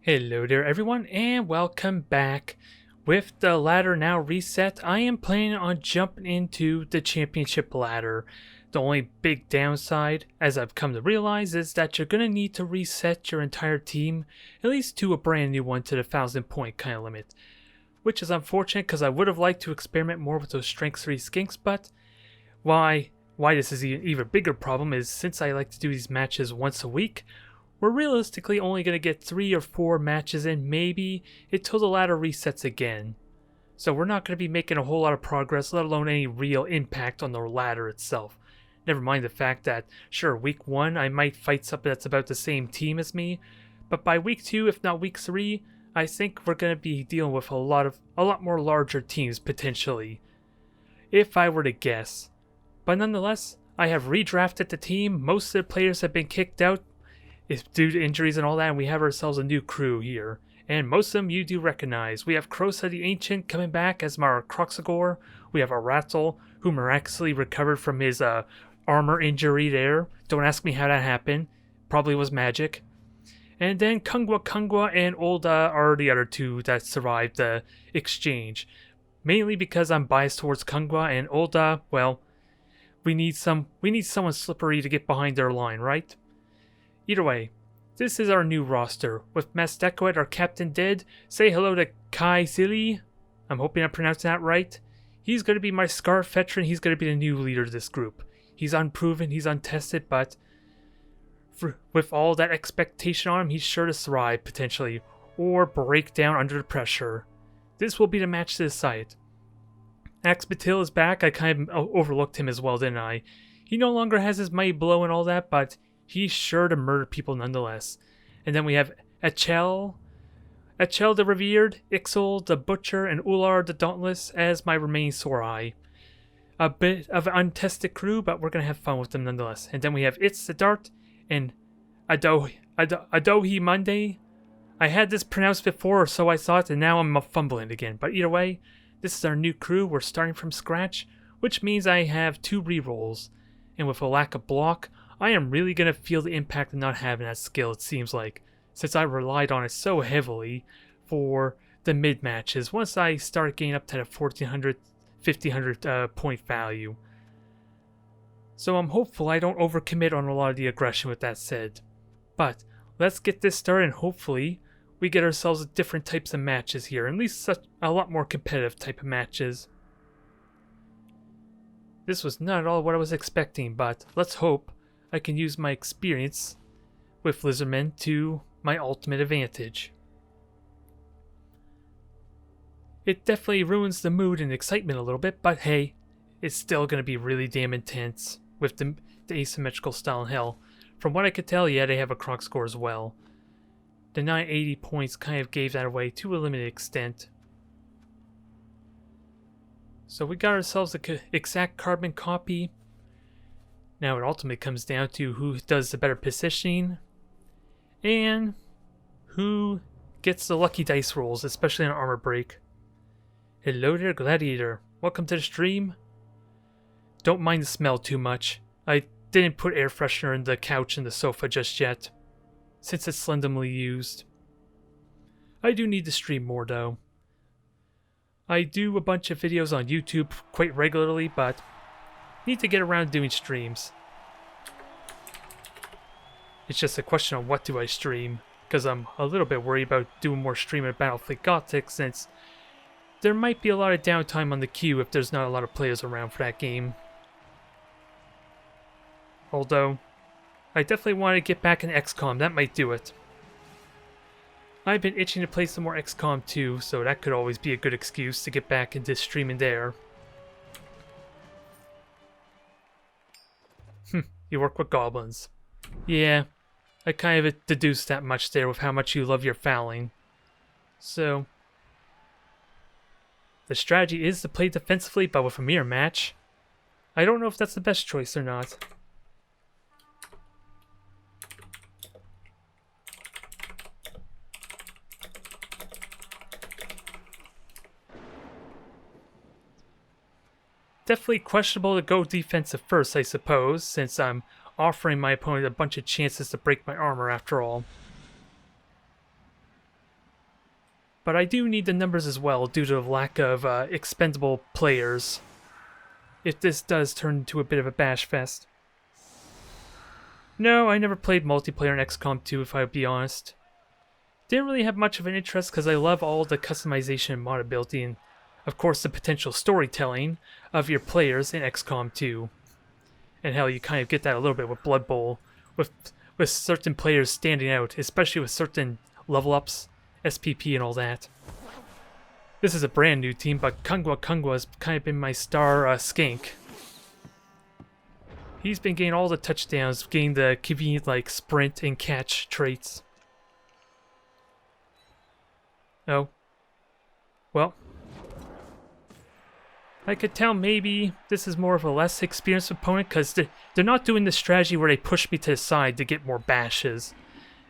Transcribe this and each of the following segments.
Hello there everyone and welcome back. With the ladder now reset, I am planning on jumping into the championship ladder. The only big downside, as I've come to realize, is that you're going to need to reset your entire team, at least to a brand new one to the 1,000 point kind of limit. Which is unfortunate because I would have liked to experiment more with those strength 3 skinks, but why this is an even bigger problem is since I like to do these matches once a week, we're realistically only going to get 3 or 4 matches in, maybe, until the ladder resets again. So we're not going to be making a whole lot of progress, let alone any real impact on the ladder itself. Never mind the fact that, sure, week 1 I might fight something that's about the same team as me, but by week 2, if not week 3, I think we're going to be dealing with a lot more larger teams potentially. If I were to guess. But nonetheless, I have redrafted the team, most of the players have been kicked out, it's due to injuries and all that, and we have ourselves a new crew here. And most of them you do recognize. We have Krosa the Ancient coming back as Mara Croxagore. We have a Ratzel, who miraculously recovered from his armor injury there. Don't ask me how that happened. Probably was magic. And then Kungwa and Olda are the other two that survived the exchange. Mainly because I'm biased towards Kungwa, and Olda, well, we need someone slippery to get behind their line, right? Either way, this is our new roster. With Masteko at our captain dead, say hello to Kai Zili. I'm hoping I'm pronouncing that right. He's going to be my Scarf veteran. He's going to be the new leader of this group. He's unproven, he's untested, but with all that expectation on him, he's sure to thrive potentially, or break down under the pressure. This will be the match to decide. Axe Batil is back. I kind of overlooked him as well, didn't I? He no longer has his mighty blow and all that, but he's sure to murder people nonetheless. And then we have Echel the Revered, Ixel the Butcher, and Ular the Dauntless as my remaining sore eye. A bit of an untested crew, but we're going to have fun with them nonetheless. And then we have Itz the Dart and Adohi Monday. I had this pronounced before, or so I thought, and now I'm fumbling again. But either way, this is our new crew. We're starting from scratch, which means I have 2 rerolls. And with a lack of block, I am really going to feel the impact of not having that skill, it seems like, since I relied on it so heavily for the mid-matches once I start getting up to the 1,400, 1,500 point value. So I'm hopeful I don't overcommit on a lot of the aggression with that said. But let's get this started and hopefully we get ourselves different types of matches here, at least a lot more competitive type of matches. This was not at all what I was expecting, but let's hope I can use my experience with Lizardmen to my ultimate advantage. It definitely ruins the mood and excitement a little bit, but hey, it's still going to be really damn intense with the asymmetrical style in hell. From what I could tell, yeah, they have a Croc score as well. The 980 points kind of gave that away to a limited extent. So we got ourselves the exact carbon copy. Now it ultimately comes down to who does the better positioning and who gets the lucky dice rolls, especially on armor break. Hello there, Gladiator. Welcome to the stream. Don't mind the smell too much. I didn't put air freshener in the couch and the sofa just yet, since it's slenderly used. I do need to stream more though. I do a bunch of videos on YouTube quite regularly, but need to get around doing streams. It's just a question of what do I stream, because I'm a little bit worried about doing more streaming of Battlefield Gothic, since there might be a lot of downtime on the queue if there's not a lot of players around for that game. Although, I definitely want to get back in XCOM, that might do it. I've been itching to play some more XCOM too, so that could always be a good excuse to get back into streaming there. You work with goblins. Yeah, I kind of deduced that much there with how much you love your fouling. So, the strategy is to play defensively, but with a mirror match. I don't know if that's the best choice or not. Definitely questionable to go defensive first, I suppose, since I'm offering my opponent a bunch of chances to break my armor after all. But I do need the numbers as well due to the lack of expendable players. If this does turn into a bit of a bash fest. No, I never played multiplayer in XCOM 2 if I would be honest. Didn't really have much of an interest because I love all the customization and modability and of course the potential storytelling of your players in XCOM 2. And how you kind of get that a little bit with Blood Bowl, with certain players standing out, especially with certain level ups, SPP and all that. This is a brand new team, but Kungwa has kind of been my star skink. He's been getting all the touchdowns, getting the convenient like sprint and catch traits. Oh. Well. I could tell maybe this is more of a less experienced opponent because they're not doing the strategy where they push me to the side to get more bashes.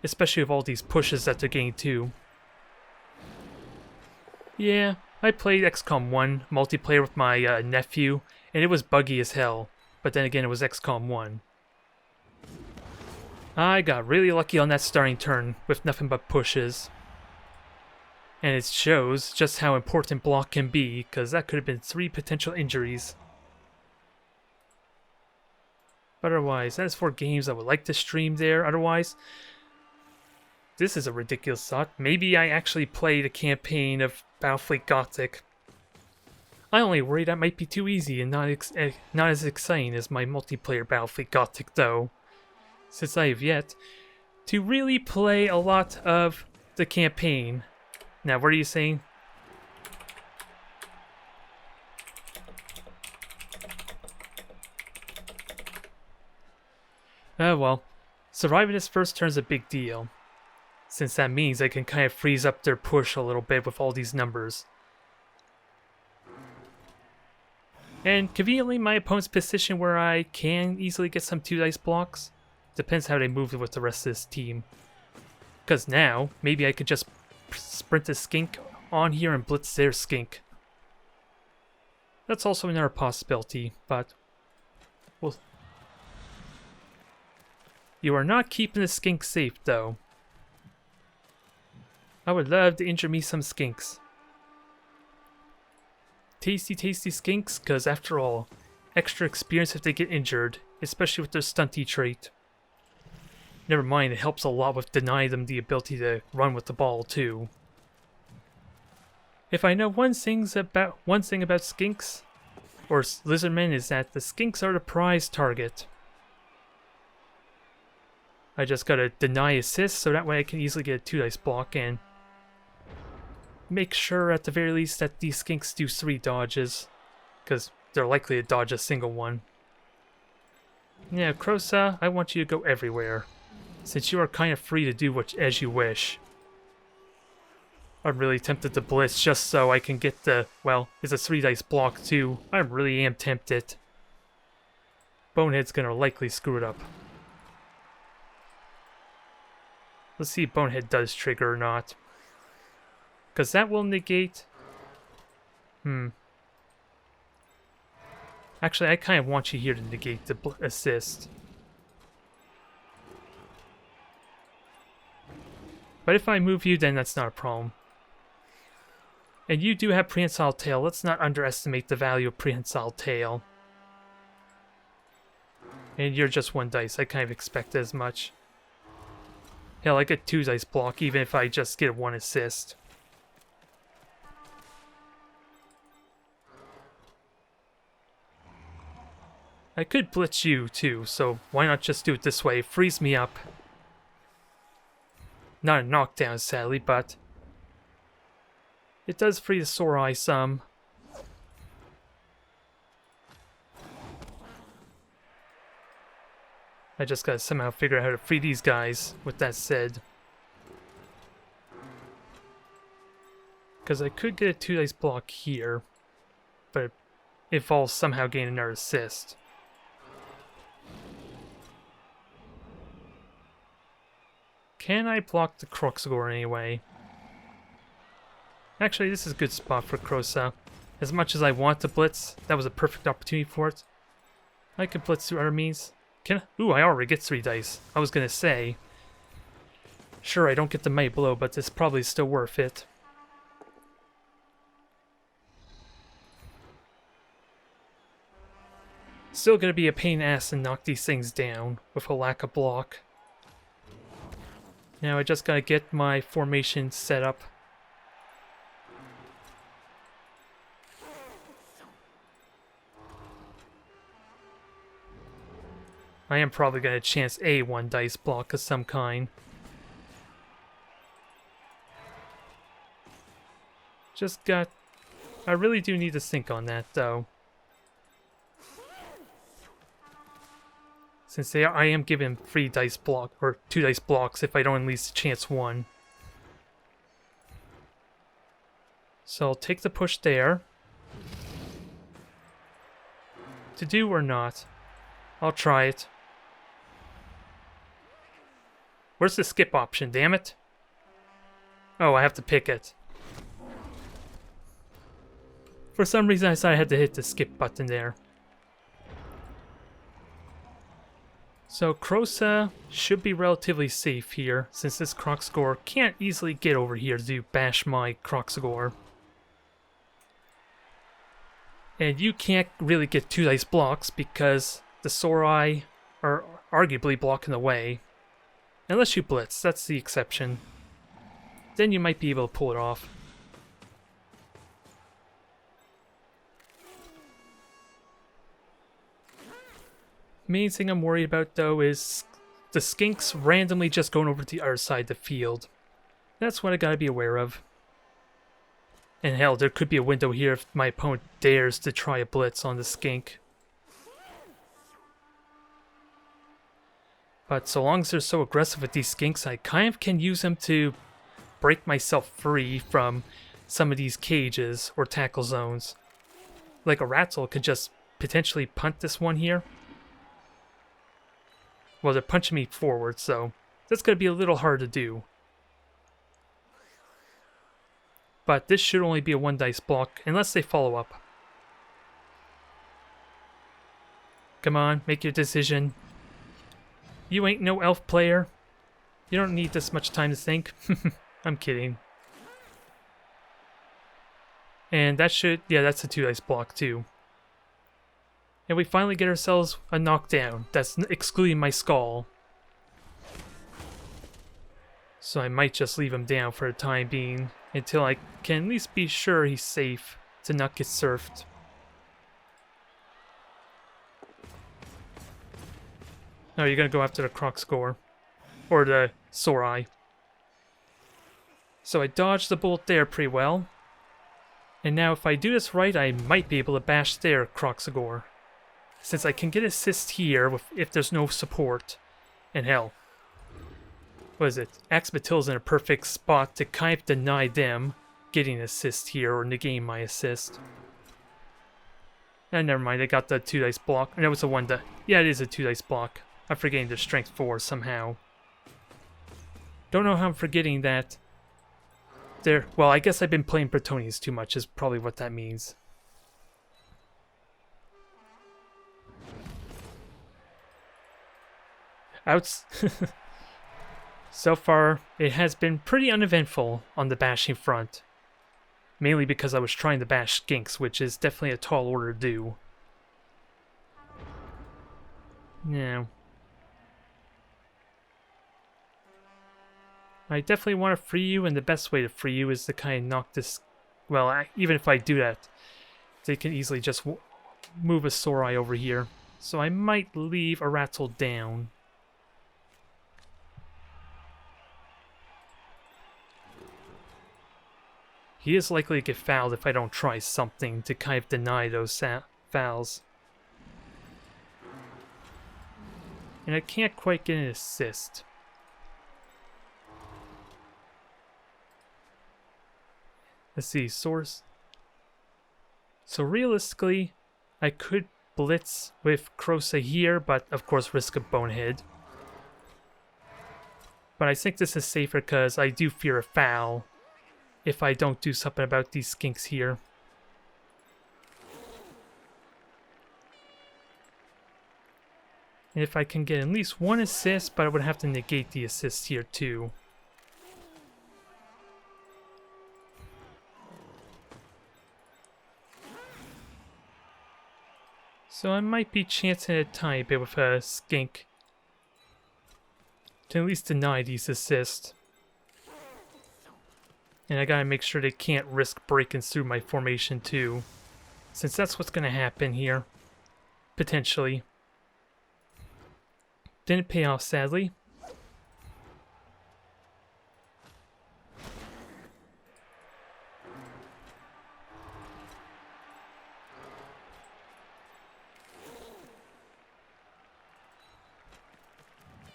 Especially with all these pushes that they're getting too. Yeah, I played XCOM 1 multiplayer with my nephew, and it was buggy as hell. But then again, it was XCOM 1. I got really lucky on that starting turn with nothing but pushes. And it shows just how important block can be, because that could have been 3 potential injuries. But otherwise, as for games I would like to stream there, otherwise, this is a ridiculous thought. Maybe I actually played a campaign of Battlefleet Gothic. I only worry that might be too easy and not as exciting as my multiplayer Battlefleet Gothic though, since I have yet to really play a lot of the campaign. Now, what are you saying? Oh well, surviving this first turn is a big deal, since that means I can kind of freeze up their push a little bit with all these numbers. And conveniently, my opponent's position where I can easily get some 2 dice blocks. Depends how they move with the rest of this team. Because now, maybe I could just sprint the skink on here and blitz their skink. That's also another possibility, but... well, you are not keeping the skink safe, though. I would love to injure me some skinks. Tasty, tasty skinks, because after all, extra experience if they get injured, especially with their stunty trait. Never mind, it helps a lot with denying them the ability to run with the ball, too. If I know one thing about skinks, or lizardmen, is that the skinks are the prize target. I just gotta deny assist, so that way I can easily get a 2 dice block and make sure at the very least that these skinks do 3 dodges, because they're likely to dodge a single one. Yeah, Krosa, I want you to go everywhere, since you are kind of free to do as you wish. I'm really tempted to blitz just so I can get the, well, it's a 3 dice block too. I really am tempted. Bonehead's gonna likely screw it up. Let's see if Bonehead does trigger or not. Because that will negate... Actually, I kind of want you here to negate the assist. But if I move you, then that's not a problem. And you do have Prehensile Tail. Let's not underestimate the value of Prehensile Tail. And you're just 1 dice. I kind of expect as much. Hell, I get 2 dice block even if I just get 1 assist. I could blitz you too, so why not just do it this way? Freeze me up. Not a knockdown, sadly, but it does free the sore eye some. I just gotta somehow figure out how to free these guys, with that said. Because I could get a 2 dice block here, but it falls somehow gain another assist. Can I block the Kroxagor anyway? Actually, this is a good spot for Krosa. As much as I want to blitz, that was a perfect opportunity for it. I can blitz through other means. Ooh, I already get 3 dice. I was gonna say. Sure, I don't get the mighty blow, but it's probably still worth it. Still gonna be a pain in the ass to knock these things down with a lack of block. Now I just gotta get my formation set up. I am probably gonna chance a 1 dice block of some kind. I really do need to think on that though. Since I am given 3 dice block, or 2 dice blocks if I don't at least chance 1. So I'll take the push there. To do or not. I'll try it. Where's the skip option, damn it? Oh, I have to pick it. For some reason I decided I had to hit the skip button there. So Krosa should be relatively safe here, since this Kroxgor can't easily get over here to bash my Kroxgor. And you can't really get 2 dice blocks because the Sorai are arguably blocking the way. Unless you blitz, that's the exception. Then you might be able to pull it off. Main thing I'm worried about though is the skinks randomly just going over to the other side of the field. That's what I gotta be aware of. And hell, there could be a window here if my opponent dares to try a blitz on the skink. But so long as they're so aggressive with these skinks, I kind of can use them to break myself free from some of these cages or tackle zones. Like a Rattle could just potentially punt this one here. Well, they're punching me forward, so that's going to be a little hard to do. But this should only be a 1 dice block, unless they follow up. Come on, make your decision. You ain't no elf player. You don't need this much time to think. I'm kidding. And that should... yeah, that's a 2 dice block too. And we finally get ourselves a knockdown. That's excluding my skull. So I might just leave him down for the time being, until I can at least be sure he's safe to not get surfed. Oh, you're gonna go after the Kroxgor. Or the Sorai. So I dodged the bullet there pretty well. And now if I do this right, I might be able to bash their Kroxgor. Since I can get assist here if there's no support. And hell, what is it? Axe Batil's in a perfect spot to kind of deny them getting assist here or negating my assist. And never mind, I got the 2 dice block. No, it's a 1 dice. Yeah, it is a 2 dice block. I'm forgetting their strength 4 somehow. Don't know how I'm forgetting that. Well, I guess I've been playing Bretonians too much is probably what that means. So far, it has been pretty uneventful on the bashing front. Mainly because I was trying to bash skinks, which is definitely a tall order to do. Yeah. I definitely want to free you, and the best way to free you is to kind of knock this... well, even if I do that, they can easily just move a Sorai over here. So I might leave a Rattle down. He is likely to get fouled if I don't try something to kind of deny those fouls. And I can't quite get an assist. Let's see, source. So realistically, I could blitz with Krosa here, but of course risk a bonehead. But I think this is safer because I do fear a foul if I don't do something about these skinks here. And if I can get at least 1 assist, but I would have to negate the assist here too. So I might be chancing a tiny bit with a skink to at least deny these assists. And I gotta make sure they can't risk breaking through my formation too, since that's what's gonna happen here, potentially. Didn't pay off, sadly.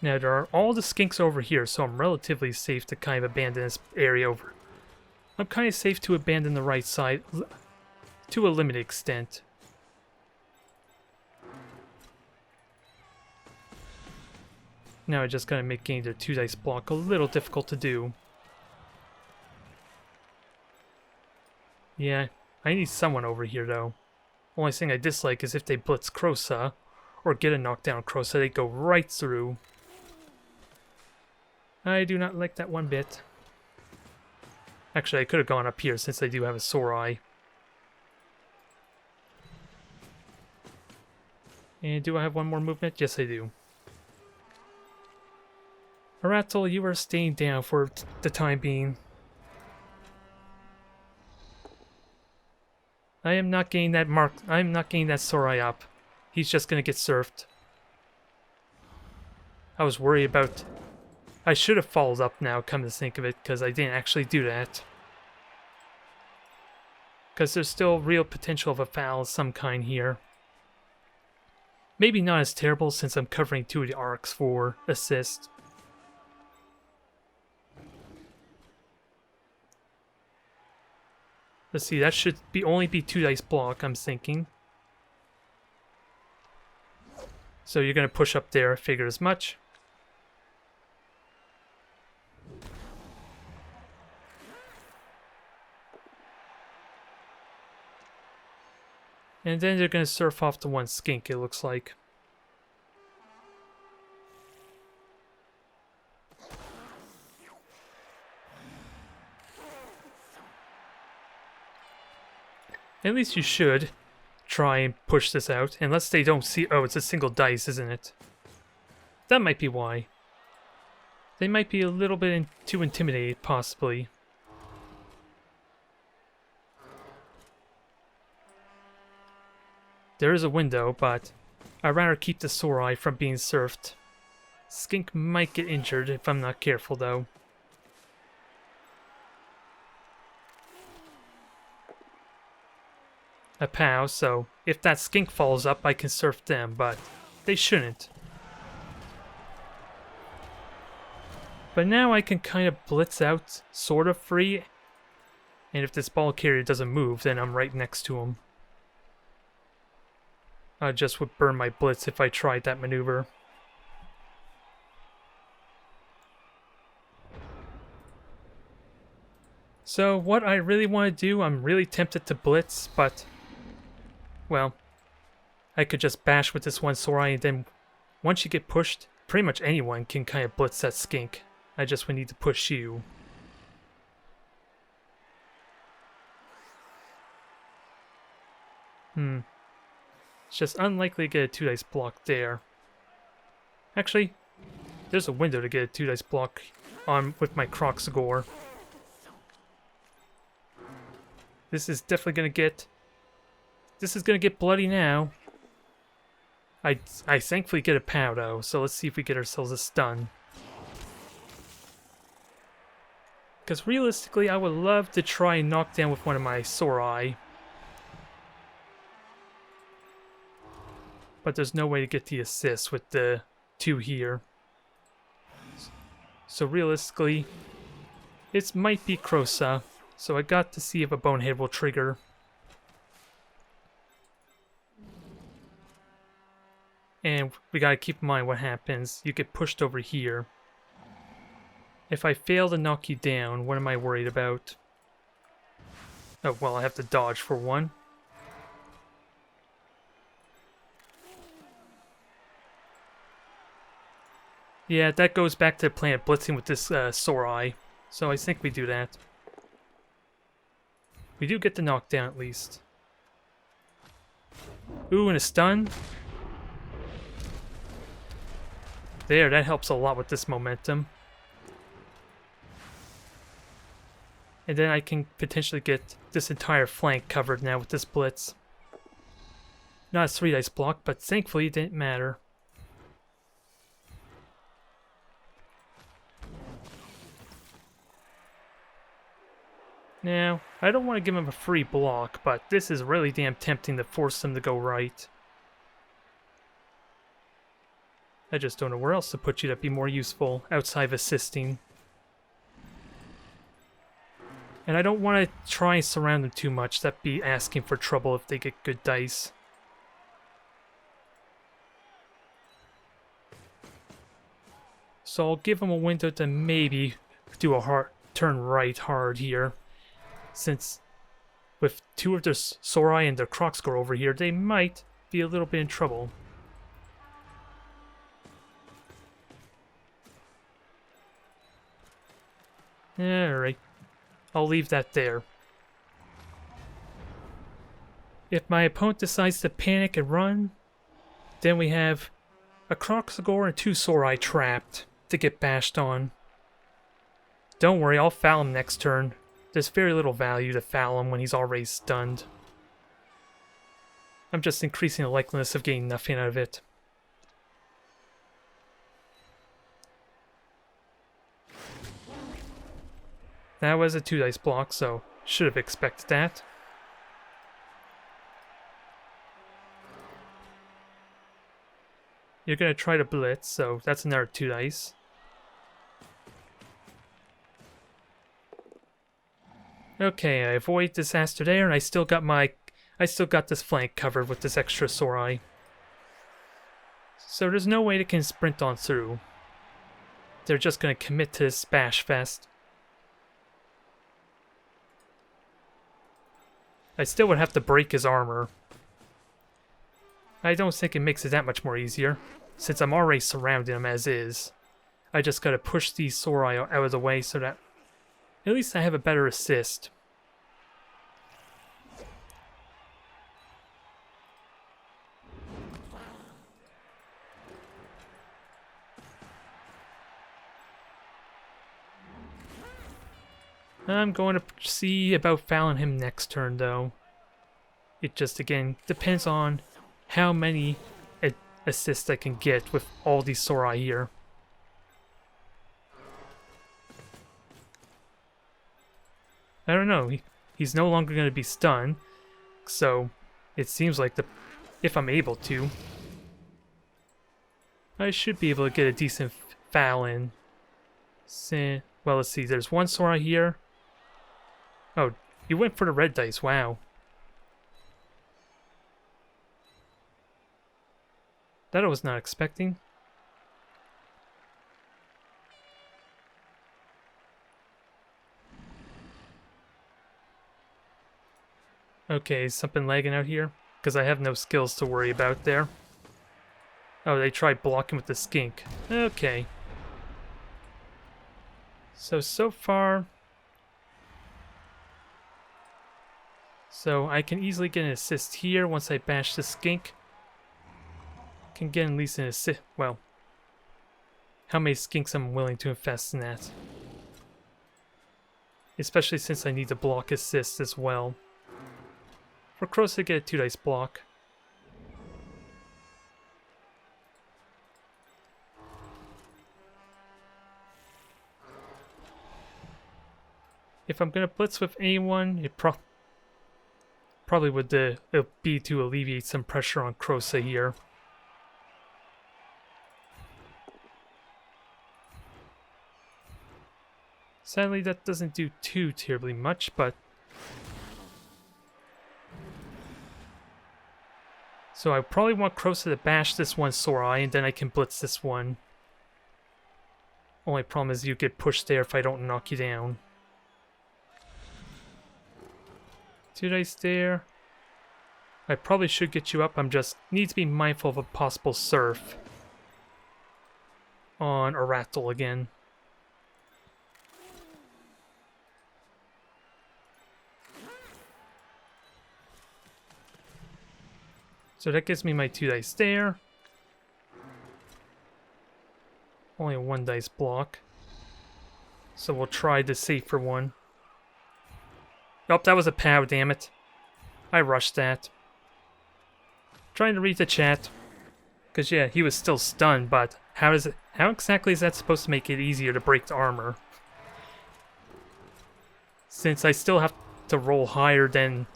Now there are all the skinks over here, so I'm relatively safe to kind of abandon this area over. I'm kind of safe to abandon the right side to a limited extent. Now I just gotta make getting the 2 dice block a little difficult to do. Yeah, I need someone over here though. Only thing I dislike is if they blitz Krosa, or get a knockdown Krosa, they go right through. I do not like that one bit. Actually, I could have gone up here since I do have a sore eye. And do I have one more movement? Yes, I do. Aratul, you are staying down for the time being. I am not getting that mark. I am not getting that sore eye up. He's just gonna get surfed. I was worried about... I should have followed up now, come to think of it, because I didn't actually do that. Because there's still real potential of a foul of some kind here. Maybe not as terrible since I'm covering 2 of the arcs for assist. Let's see, that should only be 2 dice block, I'm thinking. So you're going to push up there, figure as much. And then they're going to surf off the one skink, it looks like. At least you should try and push this out, unless they don't see... Oh, it's a single dice, isn't it? That might be why. They might be a little bit too intimidated, possibly. There is a window, but I'd rather keep the sore eye from being surfed. Skink might get injured if I'm not careful, though. A POW, so if that skink falls up, I can surf them, but they shouldn't. But now I can kind of blitz out, sort of free, and if this ball carrier doesn't move, then I'm right next to him. I just would burn my blitz if I tried that maneuver. So what I really want to do, I'm really tempted to blitz, but... Well, I could just bash with this one sore eye, and then once you get pushed, pretty much anyone can kind of blitz that skink. I just would need to push you. It's just unlikely to get a 2 dice block there. Actually, there's a window to get a 2 dice block on with my Croxagore. This is definitely gonna get... This is gonna get bloody now. I thankfully get a POW though, so let's see if we get ourselves a stun. Because realistically, I would love to try and knock down with one of my sore eye. But there's no way to get the assist with the 2 here. So realistically, it might be Krosa. So I got to see if a bonehead will trigger. And we gotta keep in mind what happens. You get pushed over here. If I fail to knock you down, what am I worried about? Oh, well, I have to dodge for one. Yeah, that goes back to Planet Blitzing with this sore eye. So I think we do that. We do get the knockdown at least. Ooh, and a stun. There, that helps a lot with this momentum. And then I can potentially get this entire flank covered now with this blitz. Not a 3 dice block, but thankfully it didn't matter. Now, I don't want to give him a free block, but this is really damn tempting to force him to go right. I just don't know where else to put you that'd be more useful outside of assisting. And I don't want to try and surround them too much. That'd be asking for trouble if they get good dice. So I'll give them a window to maybe do a hard turn right hard here. Since with 2 of their Sorai and their Crocscore over here, they might be a little bit in trouble. Alright, I'll leave that there. If my opponent decides to panic and run, then we have a Crocscore and 2 Sorai trapped to get bashed on. Don't worry, I'll foul him next turn. There's very little value to foul him when he's already stunned. I'm just increasing the likeliness of getting nothing out of it. That was a 2 dice block, so should have expected that. You're going to try to blitz, so that's another 2 dice. Okay, I avoid disaster there, and I still got this flank covered with this extra Sorai. So there's no way they can sprint on through. They're just going to commit to this bash fest. I still would have to break his armor. I don't think it makes it that much more easier, since I'm already surrounding him as is. I just gotta push these Sorai out of the way so that at least I have a better assist. I'm going to see about fouling him next turn, though. It just, again, depends on how many assists I can get with all these Sorai here. I don't know. He's no longer going to be stunned, so it seems like if I'm able to, I should be able to get a decent foul in. Well, let's see. There's 1 Sorai here. Oh, you went for the red dice. Wow. That I was not expecting. Okay, is something lagging out here? Because I have no skills to worry about there. Oh, they tried blocking with the skink. Okay. So far... So I can easily get an assist here once I bash the skink. Can get at least an assist. Well, how many skinks I'm willing to invest in that? Especially since I need to block assists as well. For Crows to get a 2 dice block. If I'm gonna blitz with anyone, it probably would be to alleviate some pressure on Krosa here. Sadly, that doesn't do too terribly much, but... So I probably want Krosa to bash this one Sorai, and then I can blitz this one. Only problem is you get pushed there if I don't knock you down. 2 dice there. I probably should get you up, I'm just need to be mindful of a possible surf on Aratal again. So that gives me my 2 dice there. Only a 1 dice block. So we'll try the safer one. Nope, that was a POW, damn it. I rushed that. Trying to read the chat. Because yeah, he was still stunned, but how exactly is that supposed to make it easier to break the armor? Since I still have to roll higher than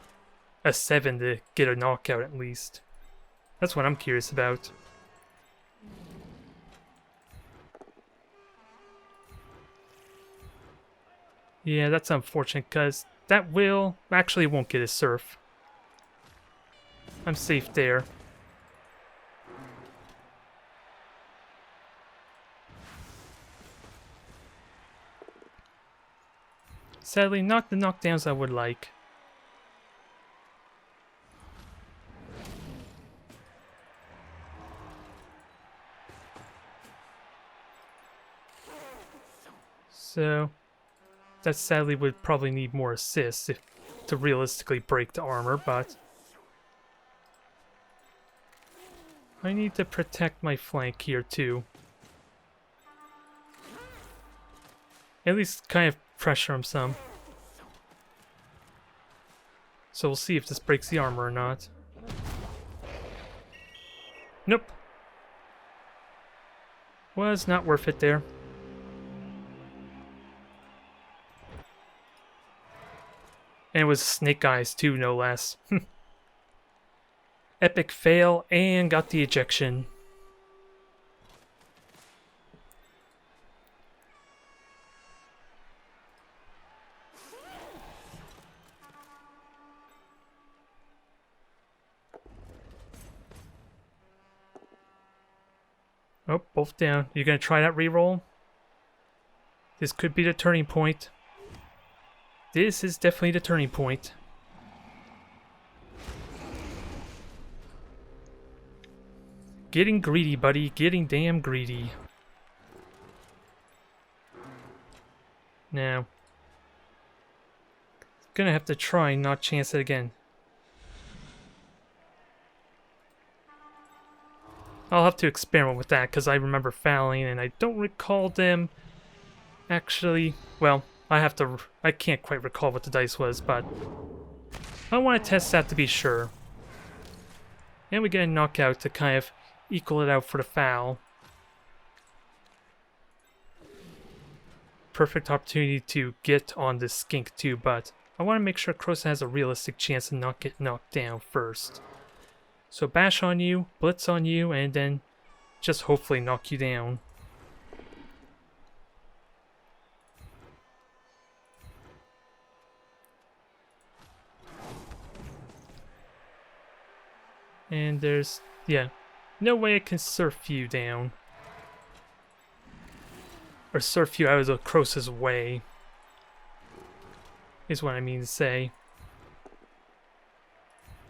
a 7 to get a knockout at least. That's what I'm curious about. Yeah, that's unfortunate because that will actually won't get a surf. I'm safe there. Sadly, not the knockdowns I would like. So, that sadly would probably need more assists to realistically break the armor, but I need to protect my flank here too. At least kind of pressure him some. So we'll see if this breaks the armor or not. Nope. Was not worth it there. And it was snake eyes too, no less. Epic fail and got the ejection. Oh, both down. You gonna try that reroll? This could be the turning point. This is definitely the turning point. Getting greedy, buddy. Getting damn greedy. Now, gonna have to try and not chance it again. I'll have to experiment with that because I remember fouling and I don't recall them actually. Well, I can't quite recall what the dice was, but I want to test that to be sure. And we get a knockout to kind of equal it out for the foul. Perfect opportunity to get on this skink too, but I want to make sure Crosa has a realistic chance to not get knocked down first. So bash on you, blitz on you, and then just hopefully knock you down. And there's, yeah, no way I can surf you down. Or surf you out of the Crosa's way. Is what I mean to say.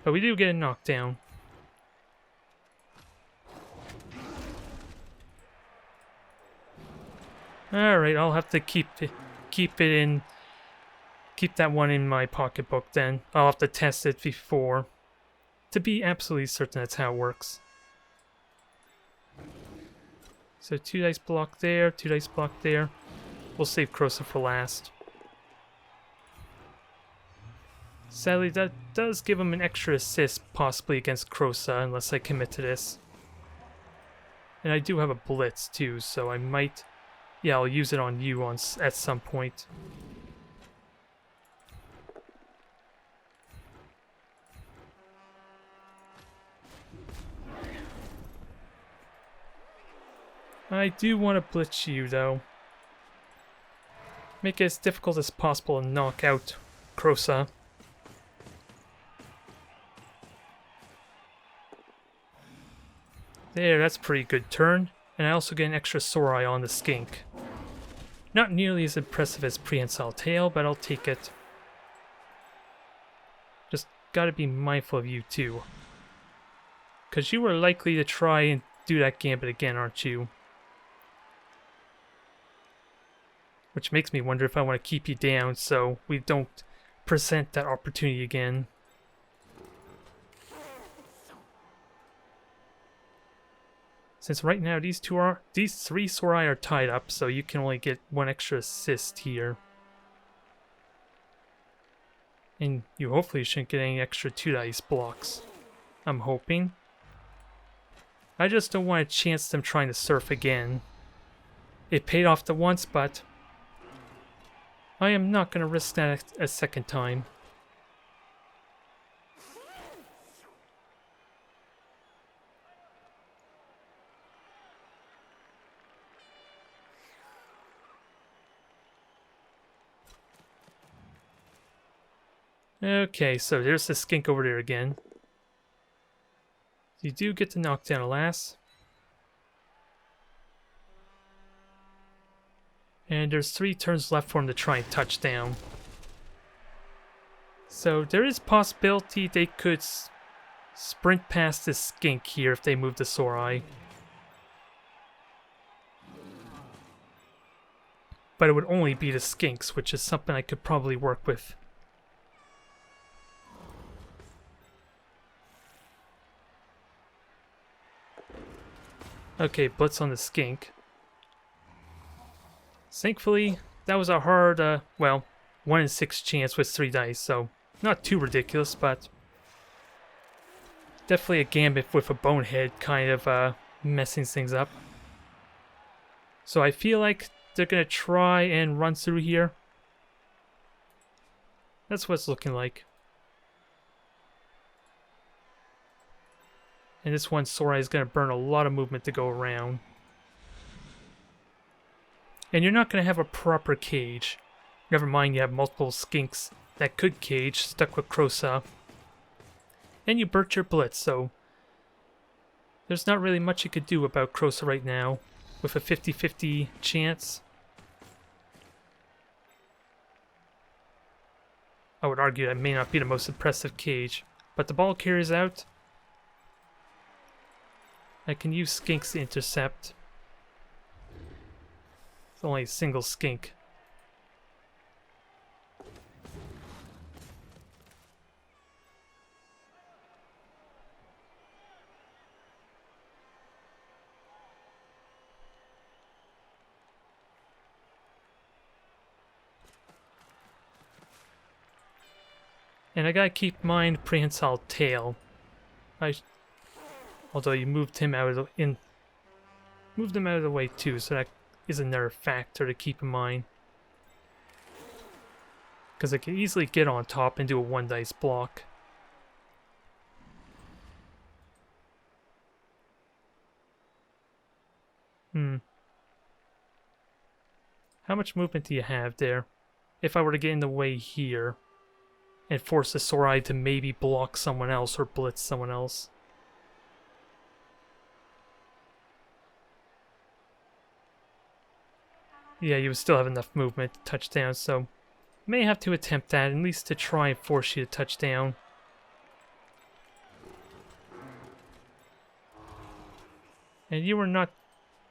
But we do get a knockdown. Alright, I'll have to keep that one in my pocketbook then. I'll have to test it before to be absolutely certain that's how it works. So 2 dice block there, 2 dice block there. We'll save Crosa for last. Sadly, that does give him an extra assist possibly against Crosa unless I commit to this. And I do have a blitz too, so I might... Yeah, I'll use it on you at some point. I do want to blitz you, though. Make it as difficult as possible to knock out Crosa. There, that's a pretty good turn. And I also get an extra sore eye on the skink. Not nearly as impressive as Prehensile Tail, but I'll take it. Just gotta be mindful of you too. Because you were likely to try and do that gambit again, aren't you? Which makes me wonder if I want to keep you down so we don't present that opportunity again. Since right now these three Sorai are tied up, so you can only get one extra assist here. And you hopefully shouldn't get any extra 2 dice blocks. I'm hoping. I just don't want to chance them trying to surf again. It paid off the once, but I am not going to risk that a second time. Okay, so there's the skink over there again. You do get to knock down a lass. And there's 3 turns left for him to try and touch down. So there is possibility they could sprint past this skink here if they move the Sorai. But it would only be the skinks, which is something I could probably work with. Okay, blitz on the skink. Thankfully, that was a hard, well, 1 in 6 chance with 3 dice, so not too ridiculous, but definitely a gambit with a bonehead kind of messing things up. So I feel like they're going to try and run through here. That's what it's looking like. And this one Sorai is going to burn a lot of movement to go around. And you're not going to have a proper cage. Never mind, you have multiple skinks that could cage stuck with Krosa. And you burnt your blitz, so there's not really much you could do about Krosa right now with a 50-50 chance. I would argue that may not be the most impressive cage, but the ball carries out. I can use skinks to intercept. It's only a single skink. And I gotta keep in mind prehensile tail. Although you moved him out of the moved him out of the way too, so that is another factor to keep in mind. Because I can easily get on top and do a 1 dice block. How much movement do you have there? If I were to get in the way here and force the Sorai to maybe block someone else or blitz someone else. Yeah, you would still have enough movement to touch down, so may have to attempt that, at least to try and force you to touch down. And you are not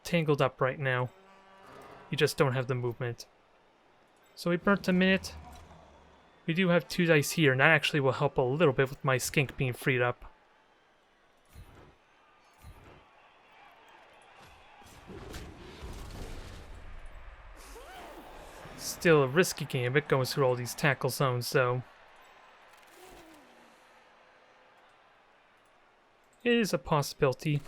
tangled up right now. You just don't have the movement. So we burnt a minute. We do have 2 dice here, and that actually will help a little bit with my skink being freed up. Still a risky gambit going through all these tackle zones, though. It is a possibility.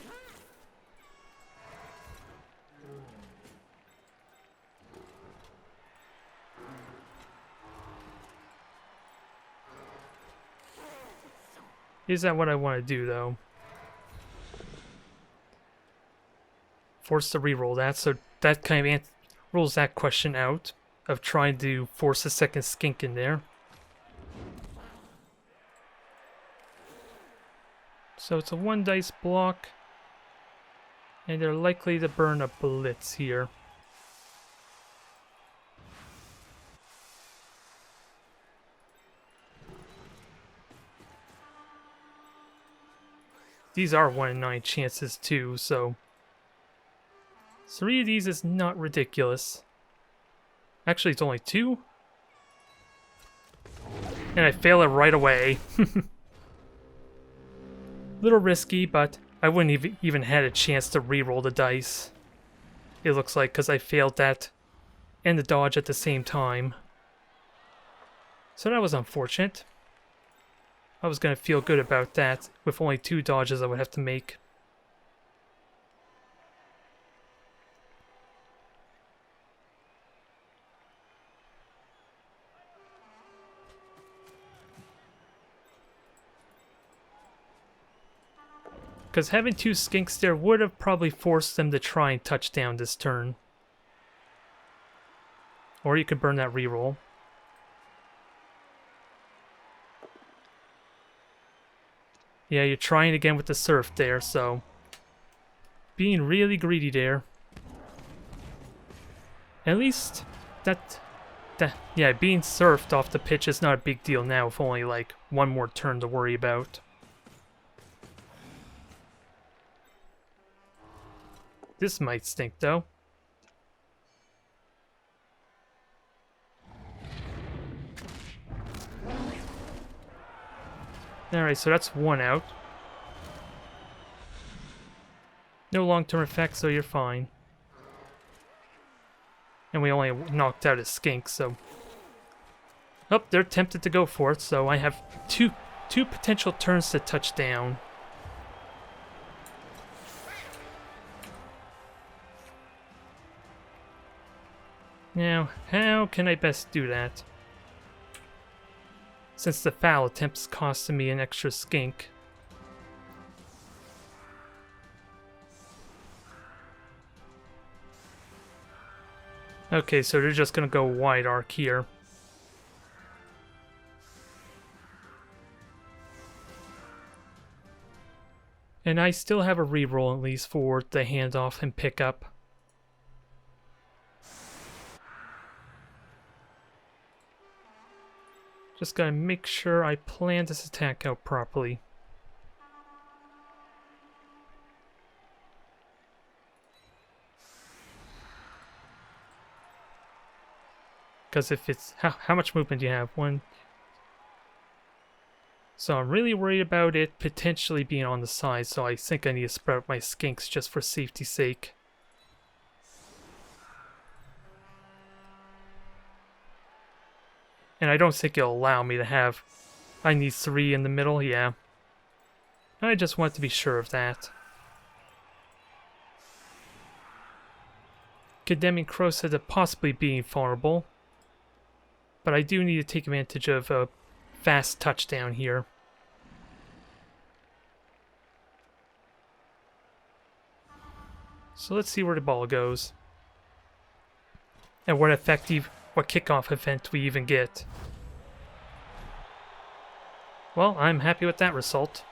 Is that what I want to do, though? Force to reroll that, so that kind of rules that question out of trying to force a second skink in there. So it's a 1 dice block, and they're likely to burn a blitz here. These are 1 in 9 chances too, so 3 of these is not ridiculous. Actually, it's only 2. And I fail it right away. Little risky, but I wouldn't even had a chance to re-roll the dice. It looks like, because I failed that and the dodge at the same time. So that was unfortunate. I was going to feel good about that with only 2 dodges I would have to make. Because having 2 skinks there would have probably forced them to try and touch down this turn. Or you could burn that reroll. Yeah, you're trying again with the surf there, so... being really greedy there. At least that yeah, being surfed off the pitch is not a big deal now with only like 1 more turn to worry about. This might stink though. Alright, so that's 1 out. No long-term effects, so you're fine. And we only knocked out a skink, so... oh, they're tempted to go for it, so I have two potential turns to touch down. Now, how can I best do that? Since the foul attempt's costing me an extra skink. Okay, so they're just gonna go wide arc here. And I still have a reroll at least for the handoff and pickup. Just gotta make sure I plan this attack out properly. Because if it's... how much movement do you have? 1... so I'm really worried about it potentially being on the side, so I think I need to spread out my skinks just for safety's sake. And I don't think it'll allow me to have... I need 3 in the middle, yeah. I just want to be sure of that. Condemning Crow said to possibly being vulnerable. But I do need to take advantage of a fast touchdown here. So let's see where the ball goes. And what kickoff event we even get. Well, I'm happy with that result.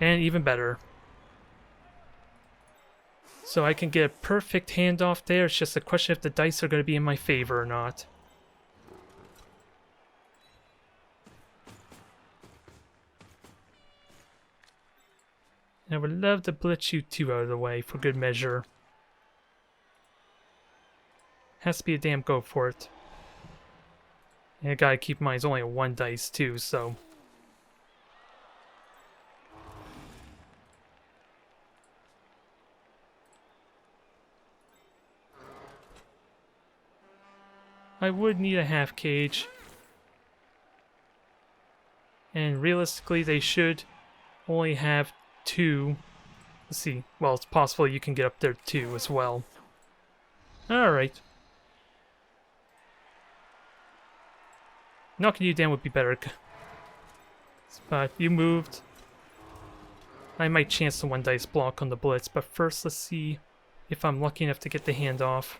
And even better. So I can get a perfect handoff there. It's just a question if the dice are going to be in my favor or not. And I would love to blitz you 2 out of the way for good measure. Has to be a damn go for it. And I gotta keep in mind it's only a 1 dice too, so... I would need a half cage. And realistically they should only have 2. Let's see. Well, it's possible you can get up there 2 as well. Alright. Knocking you down would be better. But you moved. I might chance the 1 dice block on the blitz, but first let's see if I'm lucky enough to get the handoff.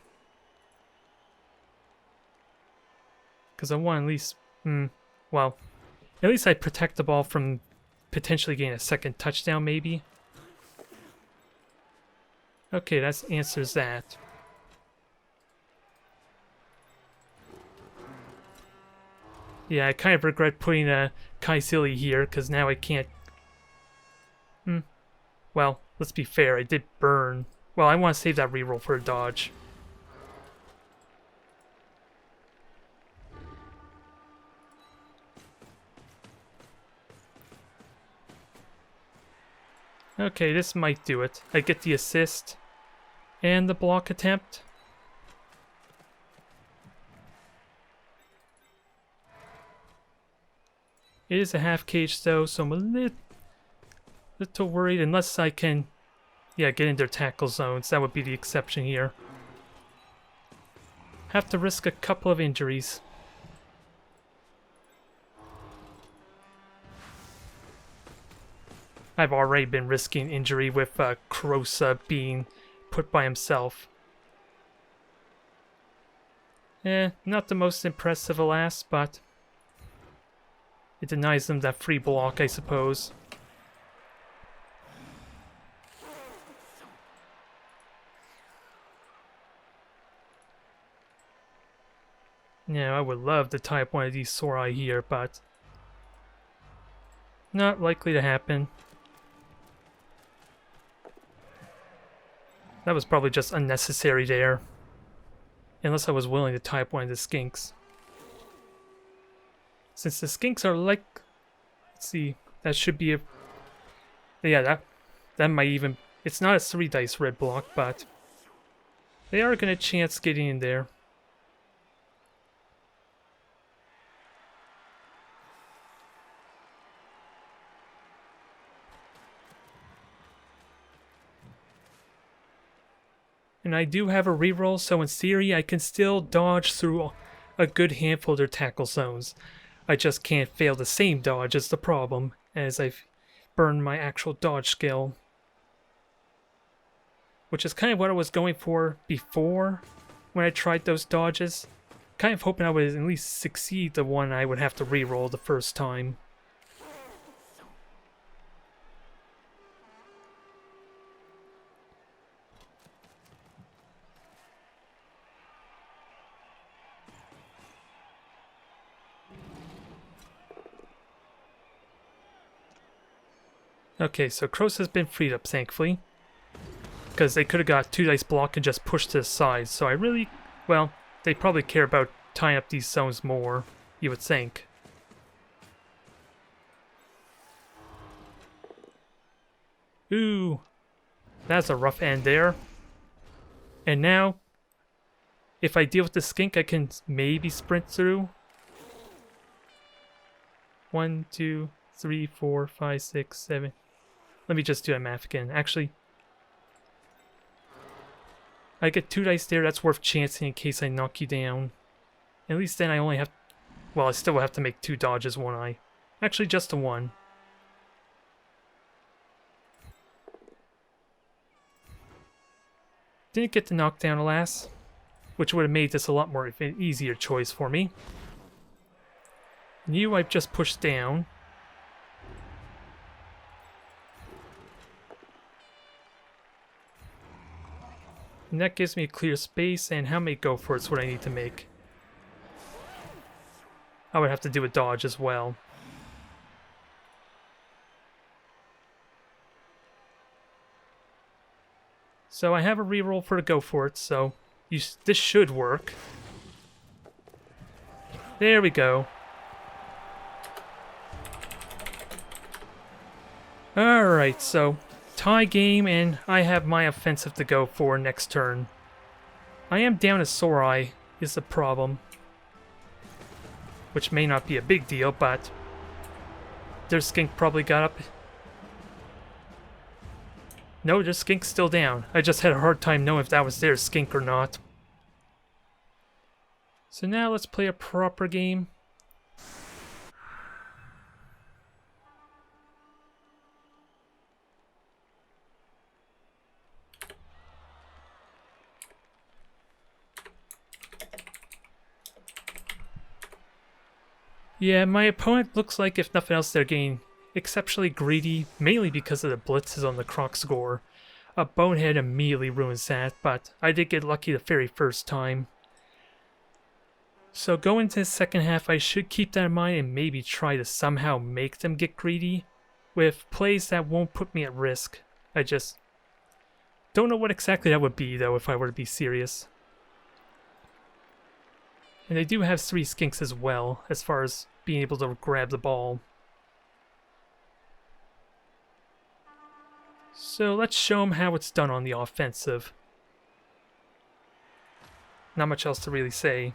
Because I want at least... well, at least I protect the ball from potentially getting a 2nd touchdown, maybe. Okay, that answers that. Yeah, I kind of regret putting a Kaisili here, because now I can't... Well, let's be fair, I did burn. Well, I want to save that reroll for a dodge. Okay, this might do it. I get the assist and the block attempt. It is a half cage though, so I'm a little worried unless I can, yeah, get in their tackle zones. That would be the exception here. Have to risk a couple of injuries. I've already been risking injury with Krosa being put by himself. Not the most impressive, alas, but it denies them that free block, I suppose. Yeah, I would love to tie up one of these Sorai here, but not likely to happen. That was probably just unnecessary there. Unless I was willing to tie up one of the skinks. Since the skinks are like... Let's see, that should be a... Yeah, that might even... It's not a 3 dice red block, but they are going to chance getting in there. And I do have a reroll, so in theory I can still dodge through a good handful of their tackle zones. I just can't fail the same dodge is the problem, as I've burned my actual dodge skill. Which is kind of what I was going for before when I tried those dodges. Kind of hoping I would at least succeed the one I would have to reroll the first time. Okay, so Kroos has been freed up, thankfully. Because they could have got 2 dice block and just pushed to the side, so I really... Well, they probably care about tying up these zones more, you would think. Ooh, that's a rough end there. And now, if I deal with the skink, I can maybe sprint through. 1, 2, 3, 4, 5, 6, 7... Let me just do that math again. Actually, I get 2 dice there. That's worth chancing in case I knock you down. At least then I only have... Well, I still have to make 2 dodges, won't I? Actually, just a 1. Didn't get the knockdown, alas. Which would have made this a lot more of an easier choice for me. And you I've just pushed down. And that gives me a clear space, and how many go for it's what I need to make. I would have to do a dodge as well. So I have a reroll for the go for it, so this should work. There we go. Alright, so tie game, and I have my offensive to go for next turn. I am down to Sorai, is the problem. Which may not be a big deal, but their skink probably got up. No, their skink's still down. I just had a hard time knowing if that was their skink or not. So now let's play a proper game. Yeah, my opponent looks like, if nothing else, they're getting exceptionally greedy, mainly because of the blitzes on the Croc score. A bonehead immediately ruins that, but I did get lucky the very first time. So going into the second half, I should keep that in mind and maybe try to somehow make them get greedy with plays that won't put me at risk. I just don't know what exactly that would be, though, if I were to be serious. And they do have 3 skinks as well, as far as being able to grab the ball. So let's show them how it's done on the offensive. Not much else to really say.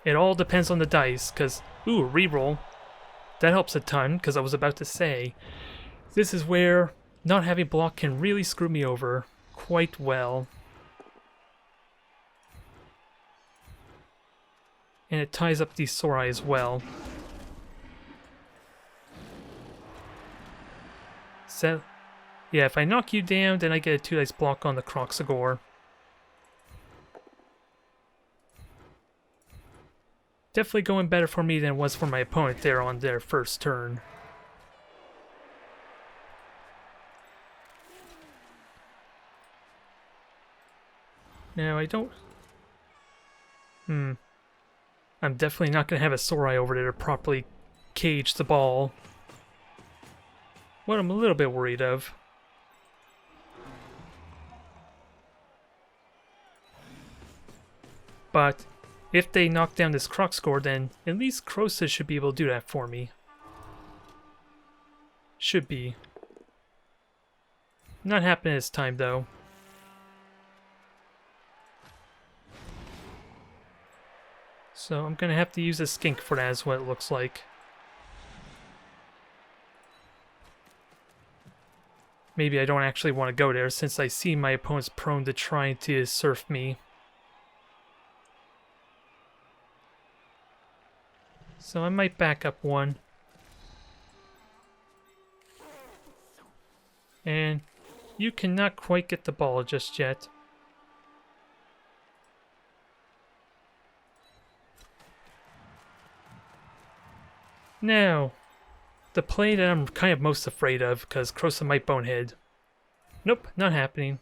It all depends on the dice, because, ooh, reroll. That helps a ton, because I was about to say, this is where not having block can really screw me over quite well. And it ties up these Sorai as well. So, yeah, if I knock you down, then I get a 2-dice block on the Croxagore. Definitely going better for me than it was for my opponent there on their first turn. Now, I don't... I'm definitely not going to have a Sorai over there to properly cage the ball. What I'm a little bit worried of. But if they knock down this Croxagore, then at least Crosa should be able to do that for me. Should be. Not happening this time, though. So I'm going to have to use a skink for that, is what it looks like. Maybe I don't actually want to go there, since I see my opponent's prone to trying to surf me. So I might back up one. And you cannot quite get the ball just yet. Now, the play that I'm kind of most afraid of, because Crosa might bonehead. Nope, not happening.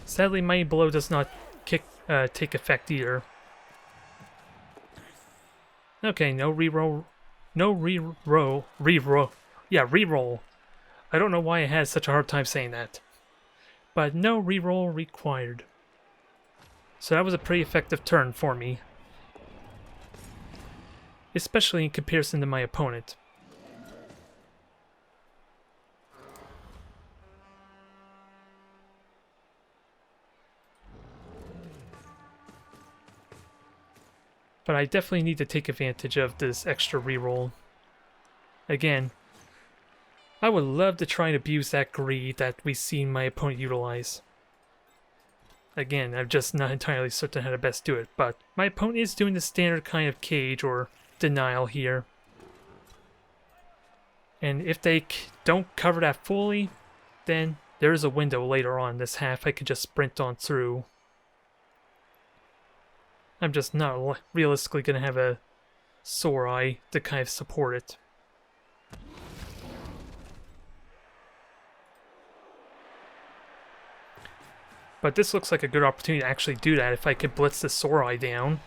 Sadly, Mighty Blow does not take effect either. Okay, no reroll. No reroll. Yeah, reroll. I don't know why I had such a hard time saying that. But no reroll required. So that was a pretty effective turn for me. Especially in comparison to my opponent. But I definitely need to take advantage of this extra reroll. Again, I would love to try and abuse that greed that we've seen my opponent utilize. Again, I'm just not entirely certain how to best do it, but my opponent is doing the standard kind of cage or denial here. And if they don't cover that fully, then there is a window later on this half I could just sprint on through. I'm just not realistically going to have a Sorai to kind of support it. But this looks like a good opportunity to actually do that if I could blitz the Sorai down.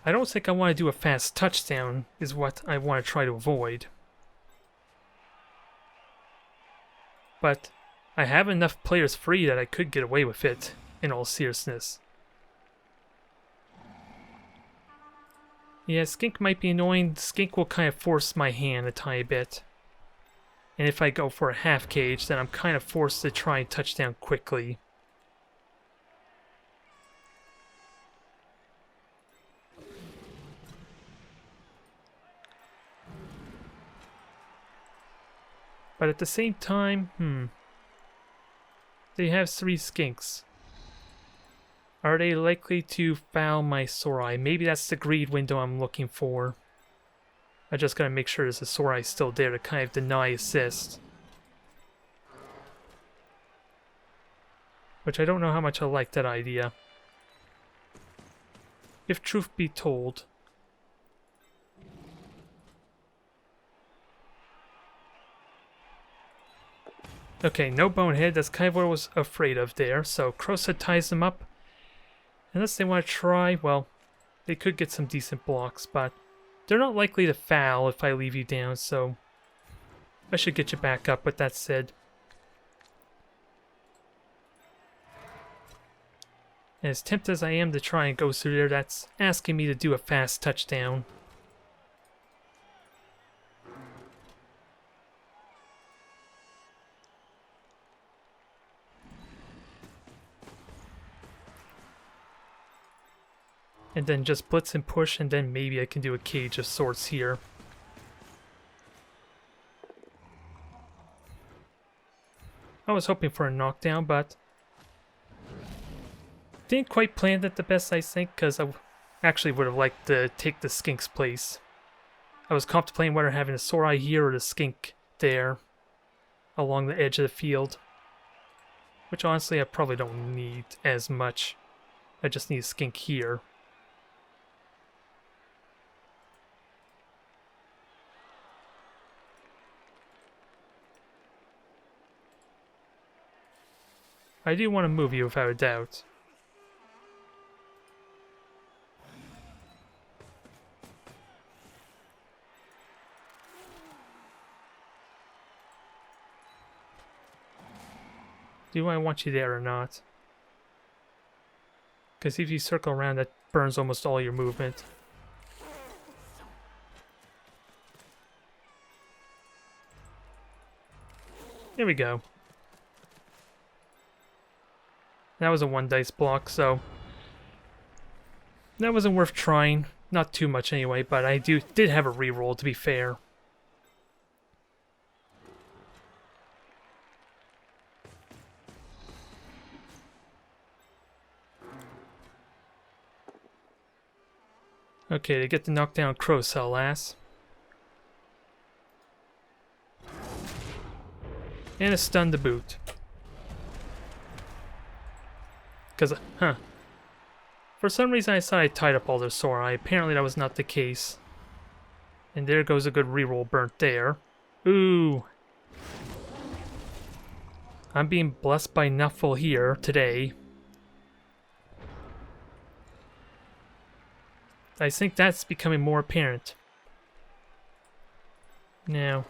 I don't think I want to do a fast touchdown is what I want to try to avoid. But I have enough players free that I could get away with it, in all seriousness. Yeah, Skink might be annoying. Skink will kind of force my hand a tiny bit. And if I go for a half cage, then I'm kind of forced to try and touch down quickly. But at the same time, they have 3 skinks. Are they likely to foul my Sorai? Maybe that's the greed window I'm looking for. I just gotta make sure there's a Sorai still there to kind of deny assist. Which I don't know how much I like that idea. If truth be told. Okay, no bonehead. That's kind of what I was afraid of there. So Crosa ties them up. Unless they want to try, well, they could get some decent blocks, but they're not likely to foul if I leave you down, so I should get you back up with that said. And as tempted as I am to try and go through there, that's asking me to do a fast touchdown. And then just blitz and push, and then maybe I can do a cage of sorts here. I was hoping for a knockdown, but didn't quite plan it the best, I think, because I actually would have liked to take the skink's place. I was contemplating whether having a Sorai here or the skink there along the edge of the field, which honestly I probably don't need as much. I just need a skink here. I do want to move you without a doubt. Do I want you there or not? Because if you circle around, that burns almost all your movement. There we go. That was a 1 dice block, so that wasn't worth trying. Not too much anyway, but I did have a reroll to be fair. Okay, to get the knockdown Crow Cell lass. And a stun to boot. Because, for some reason I thought I tied up all their Sorai. Apparently that was not the case. And there goes a good reroll burnt there. Ooh. I'm being blessed by Nuffle here today. I think that's becoming more apparent. Now.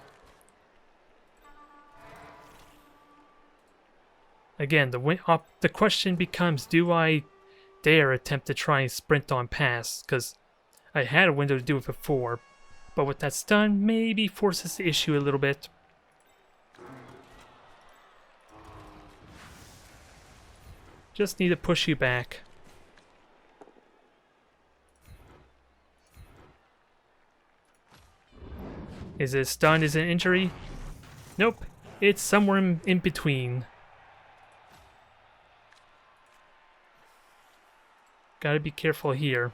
Again, the question becomes, do I dare attempt to try and sprint on past? Because I had a window to do it before. But with that stun, maybe forces the issue a little bit. Just need to push you back. Is it a stun? Is it an injury? Nope. It's somewhere in between. Gotta be careful here.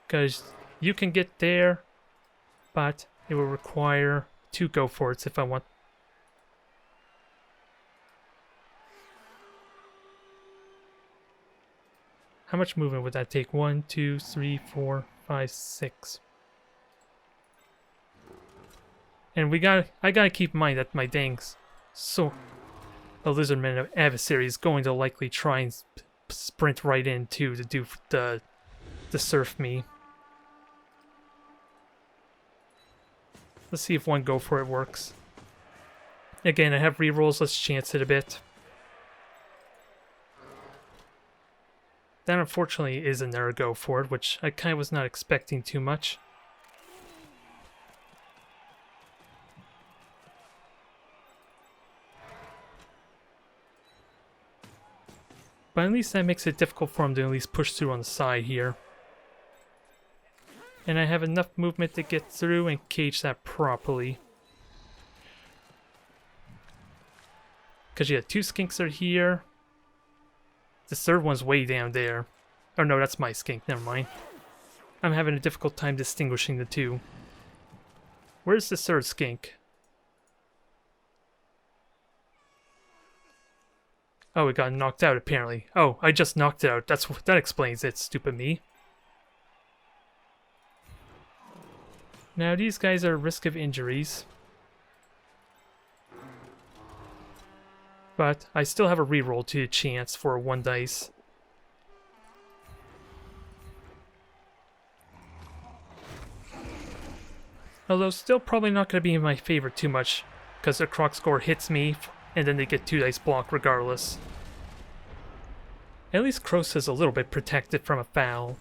Because you can get there, but it will require 2 go for it if I want. How much movement would that take? 1, 2, 3, 4, 5, 6. And I gotta keep in mind that my dang the Lizardman adversary is going to likely try and sprint right in too to do the surf me. Let's see if 1 go for it works. Again, I have rerolls. Let's chance it a bit. That unfortunately is another go for it, which I kind of was not expecting too much. But at least that makes it difficult for him to at least push through on the side here. And I have enough movement to get through and cage that properly. Because yeah, 2 skinks are here. The third one's way down there. Oh no, that's my skink, never mind. I'm having a difficult time distinguishing the two. Where's the third skink? Oh, it got knocked out apparently. Oh, I just knocked it out. That explains it, stupid me. Now these guys are at risk of injuries. But I still have a reroll to a chance for a 1 dice. Although still probably not going to be in my favor too much, because the Croc score hits me, and then they get 2 dice block regardless. At least Kroos is a little bit protected from a foul.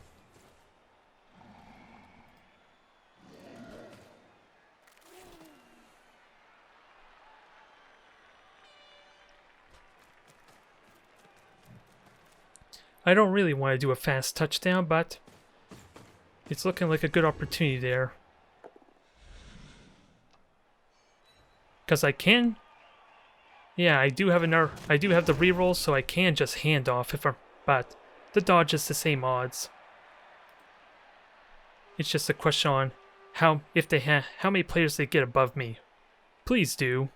I don't really want to do a fast touchdown, but it's looking like a good opportunity there. Because I can... Yeah, I do have the reroll, so I can just hand off but the dodge is the same odds. It's just a question on how many players they get above me. Please do.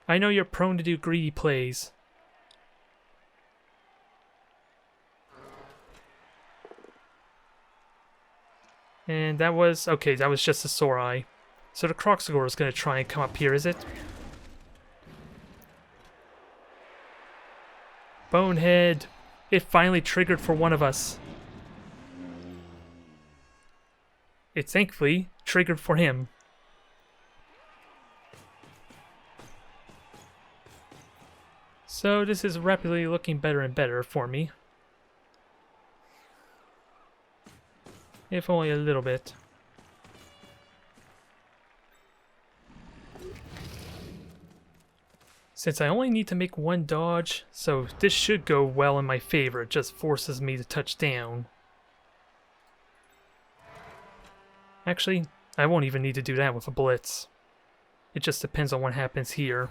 I know you're prone to do greedy plays. And that was just a sore eye. So the Croxagore is going to try and come up here, is it? Bonehead! It finally triggered for one of us. It thankfully triggered for him. So this is rapidly looking better and better for me. If only a little bit. Since I only need to make one dodge, so this should go well in my favor. It just forces me to touch down. Actually, I won't even need to do that with a blitz. It just depends on what happens here.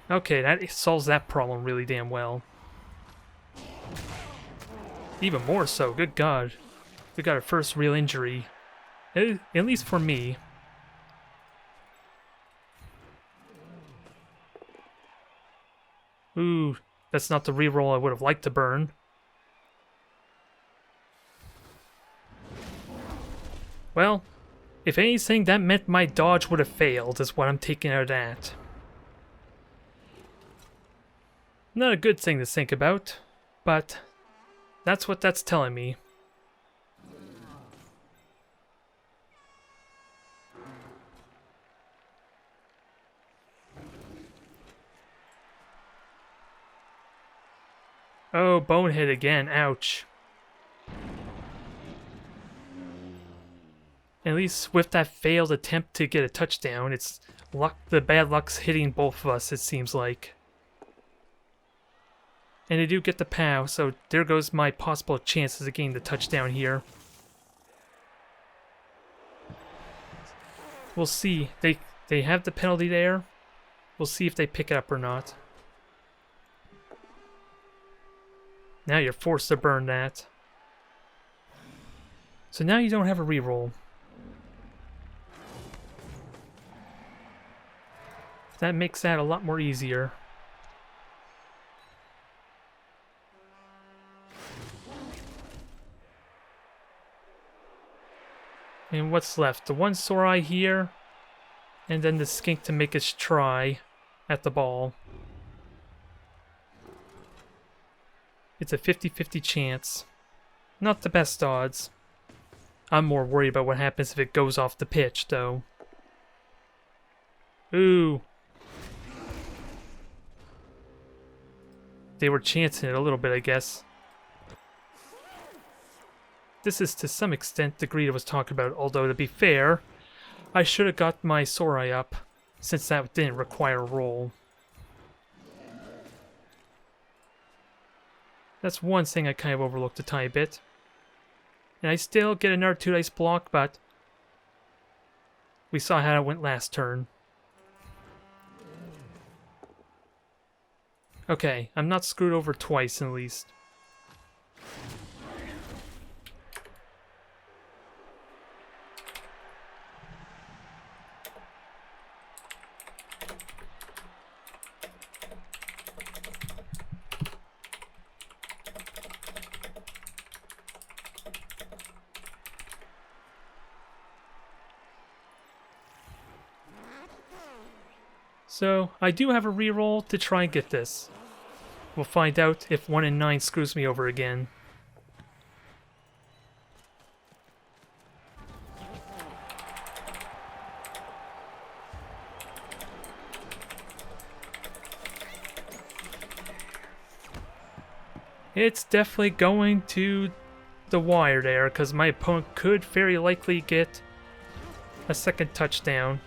Okay, that solves that problem really damn well. Even more so, good God. We got our first real injury. At least for me. Ooh, that's not the reroll I would have liked to burn. Well, if anything, that meant my dodge would have failed, is what I'm taking out of that. Not a good thing to think about, but that's what that's telling me. Oh, Bonehead again, ouch. At least with that failed attempt to get a touchdown, it's luck. The bad luck's hitting both of us, it seems like. And I do get the POW, so there goes my possible chances of getting the touchdown here. We'll see. They have the penalty there. We'll see if they pick it up or not. Now you're forced to burn that. So now you don't have a reroll. That makes that a lot more easier. And what's left? The one sore eye here, and then the skink to make us try at the ball. It's a 50-50 chance. Not the best odds. I'm more worried about what happens if it goes off the pitch, though. Ooh. They were chancing it a little bit, I guess. This is to some extent the greed I was talking about, although to be fair, I should have got my sore eye up, since that didn't require a roll. That's one thing I kind of overlooked a tiny bit. And I still get another 2-dice block, but we saw how it went last turn. Okay, I'm not screwed over twice at least. So, I do have a reroll to try and get this. We'll find out if 1 in 9 screws me over again. It's definitely going to the wire there, because my opponent could very likely get a second touchdown.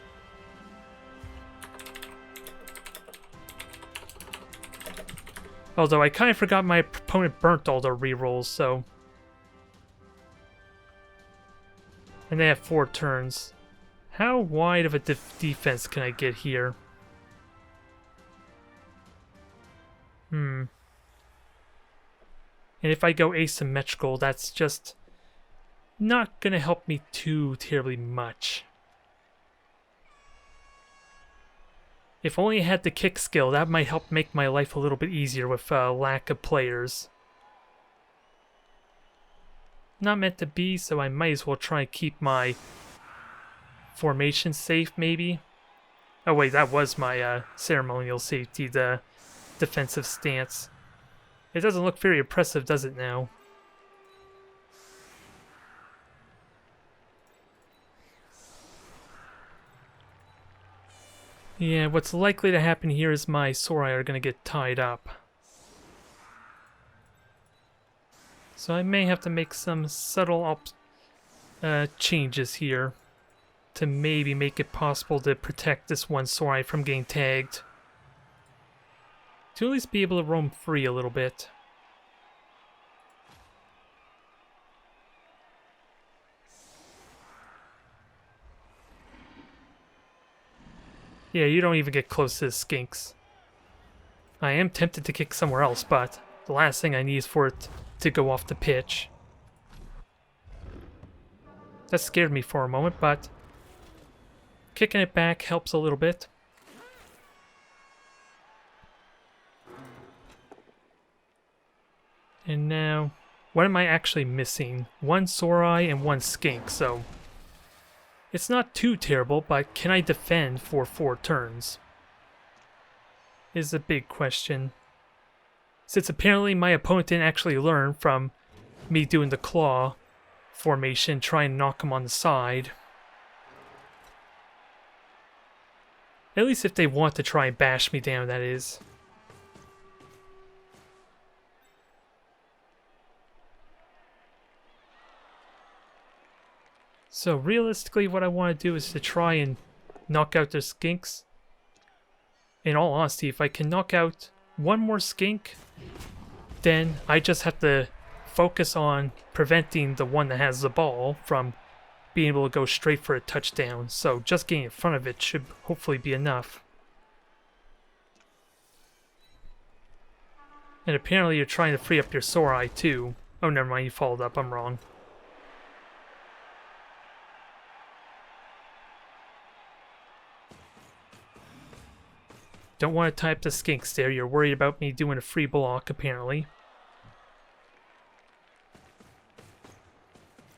Although I kind of forgot my opponent burnt all their rerolls, so... And they have 4 turns. How wide of a defense can I get here? And if I go asymmetrical, that's just not gonna help me too terribly much. If only I had the kick skill, that might help make my life a little bit easier with lack of players. Not meant to be, so I might as well try and keep my formation safe, maybe. Oh wait, that was my ceremonial safety, the defensive stance. It doesn't look very impressive, does it now? Yeah, what's likely to happen here is my Sorai are going to get tied up. So I may have to make some subtle changes here to maybe make it possible to protect this one Sorai from getting tagged. To at least be able to roam free a little bit. Yeah, you don't even get close to the skinks. I am tempted to kick somewhere else, but the last thing I need is for it to go off the pitch. That scared me for a moment, but kicking it back helps a little bit. And now, what am I actually missing? 1 Sorai and 1 skink, so it's not too terrible, but can I defend for 4 turns? Is a big question. Since apparently my opponent didn't actually learn from me doing the claw formation, try and knock him on the side. At least if they want to try and bash me down, that is. So realistically, what I want to do is to try and knock out their skinks. In all honesty, if I can knock out 1 more skink, then I just have to focus on preventing the one that has the ball from being able to go straight for a touchdown. So just getting in front of it should hopefully be enough. And apparently you're trying to free up your Sorai too. Oh, never mind, you followed up, I'm wrong. Don't want to type the skinks there. You're worried about me doing a free block, apparently.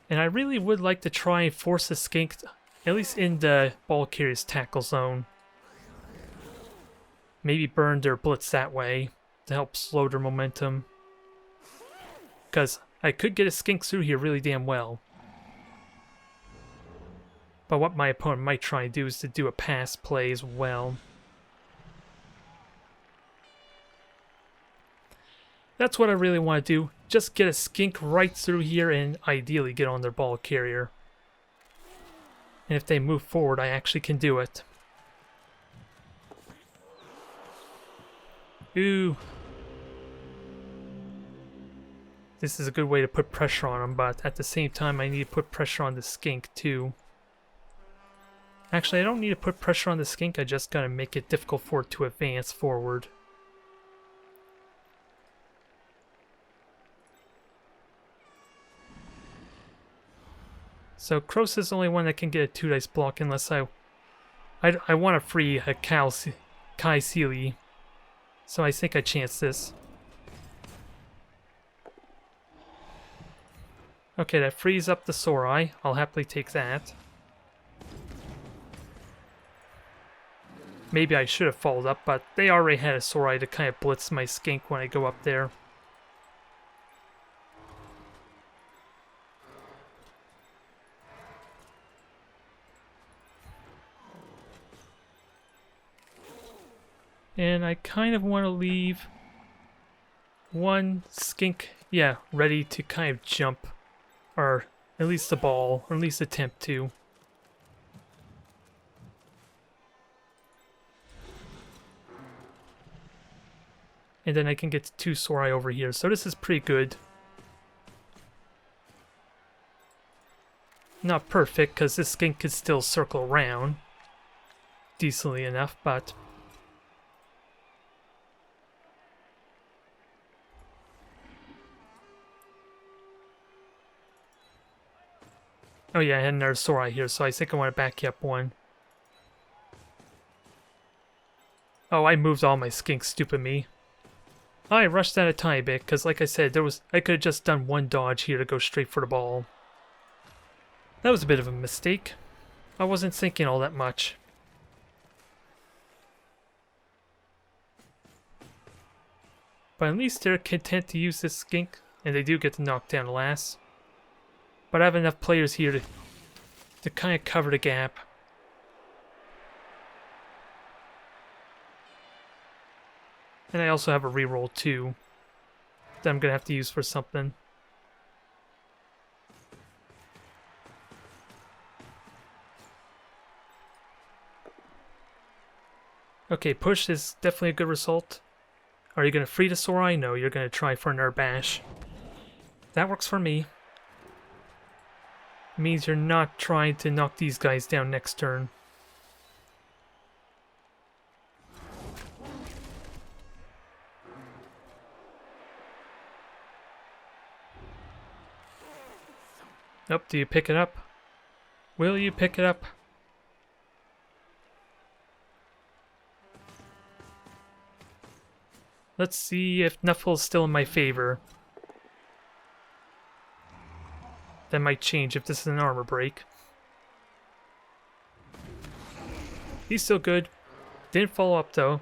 And I really would like to try and force the skink, at least in the ball carrier's tackle zone. Maybe burn their blitz that way to help slow their momentum. Because I could get a skink through here really damn well. But what my opponent might try and do is to do a pass play as well. That's what I really want to do. Just get a skink right through here and ideally get on their ball carrier. And if they move forward, I actually can do it. Ooh. This is a good way to put pressure on them, but at the same time I need to put pressure on the skink too. Actually, I don't need to put pressure on the skink, I just gotta make it difficult for it to advance forward. So Kroos is the only one that can get a 2-dice block unless I want to free a Kai Sealy. So I think I chance this. Okay, that frees up the Sorai. I'll happily take that. Maybe I should have followed up, but they already had a Sorai to kind of blitz my skink when I go up there. And I kind of want to leave 1 skink, yeah, ready to kind of jump, or at least the ball, or at least attempt to. And then I can get 2 Sorai over here. So this is pretty good. Not perfect, because this skink could still circle around decently enough, but... Oh yeah, I had another Sorai here, so I think I want to back you up one. Oh, I moved all my skinks, stupid me. I rushed that a tiny bit, because like I said, I could have just done one dodge here to go straight for the ball. That was a bit of a mistake. I wasn't thinking all that much. But at least they're content to use this skink, and they do get to knock down the last. But I have enough players here to kind of cover the gap. And I also have a reroll too that I'm going to have to use for something. Okay, push is definitely a good result. Are you going to free the Sorai? No, you're going to try for another bash. That works for me. It means you're not trying to knock these guys down next turn. Nope, do you pick it up? Will you pick it up? Let's see if Nuffle's still in my favor. That might change if this is an armor break. He's still good. Didn't follow up though.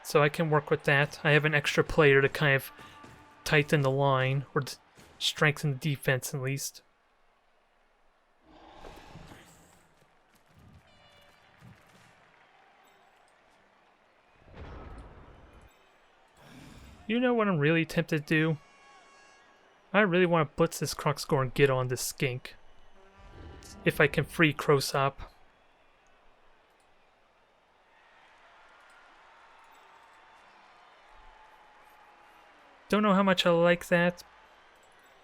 So I can work with that. I have an extra player to kind of tighten the line, or strengthen the defense at least. You know what I'm really tempted to do? I really want to blitz this Kruxgor and get on this skink. If I can free Kroosop. Don't know how much I like that.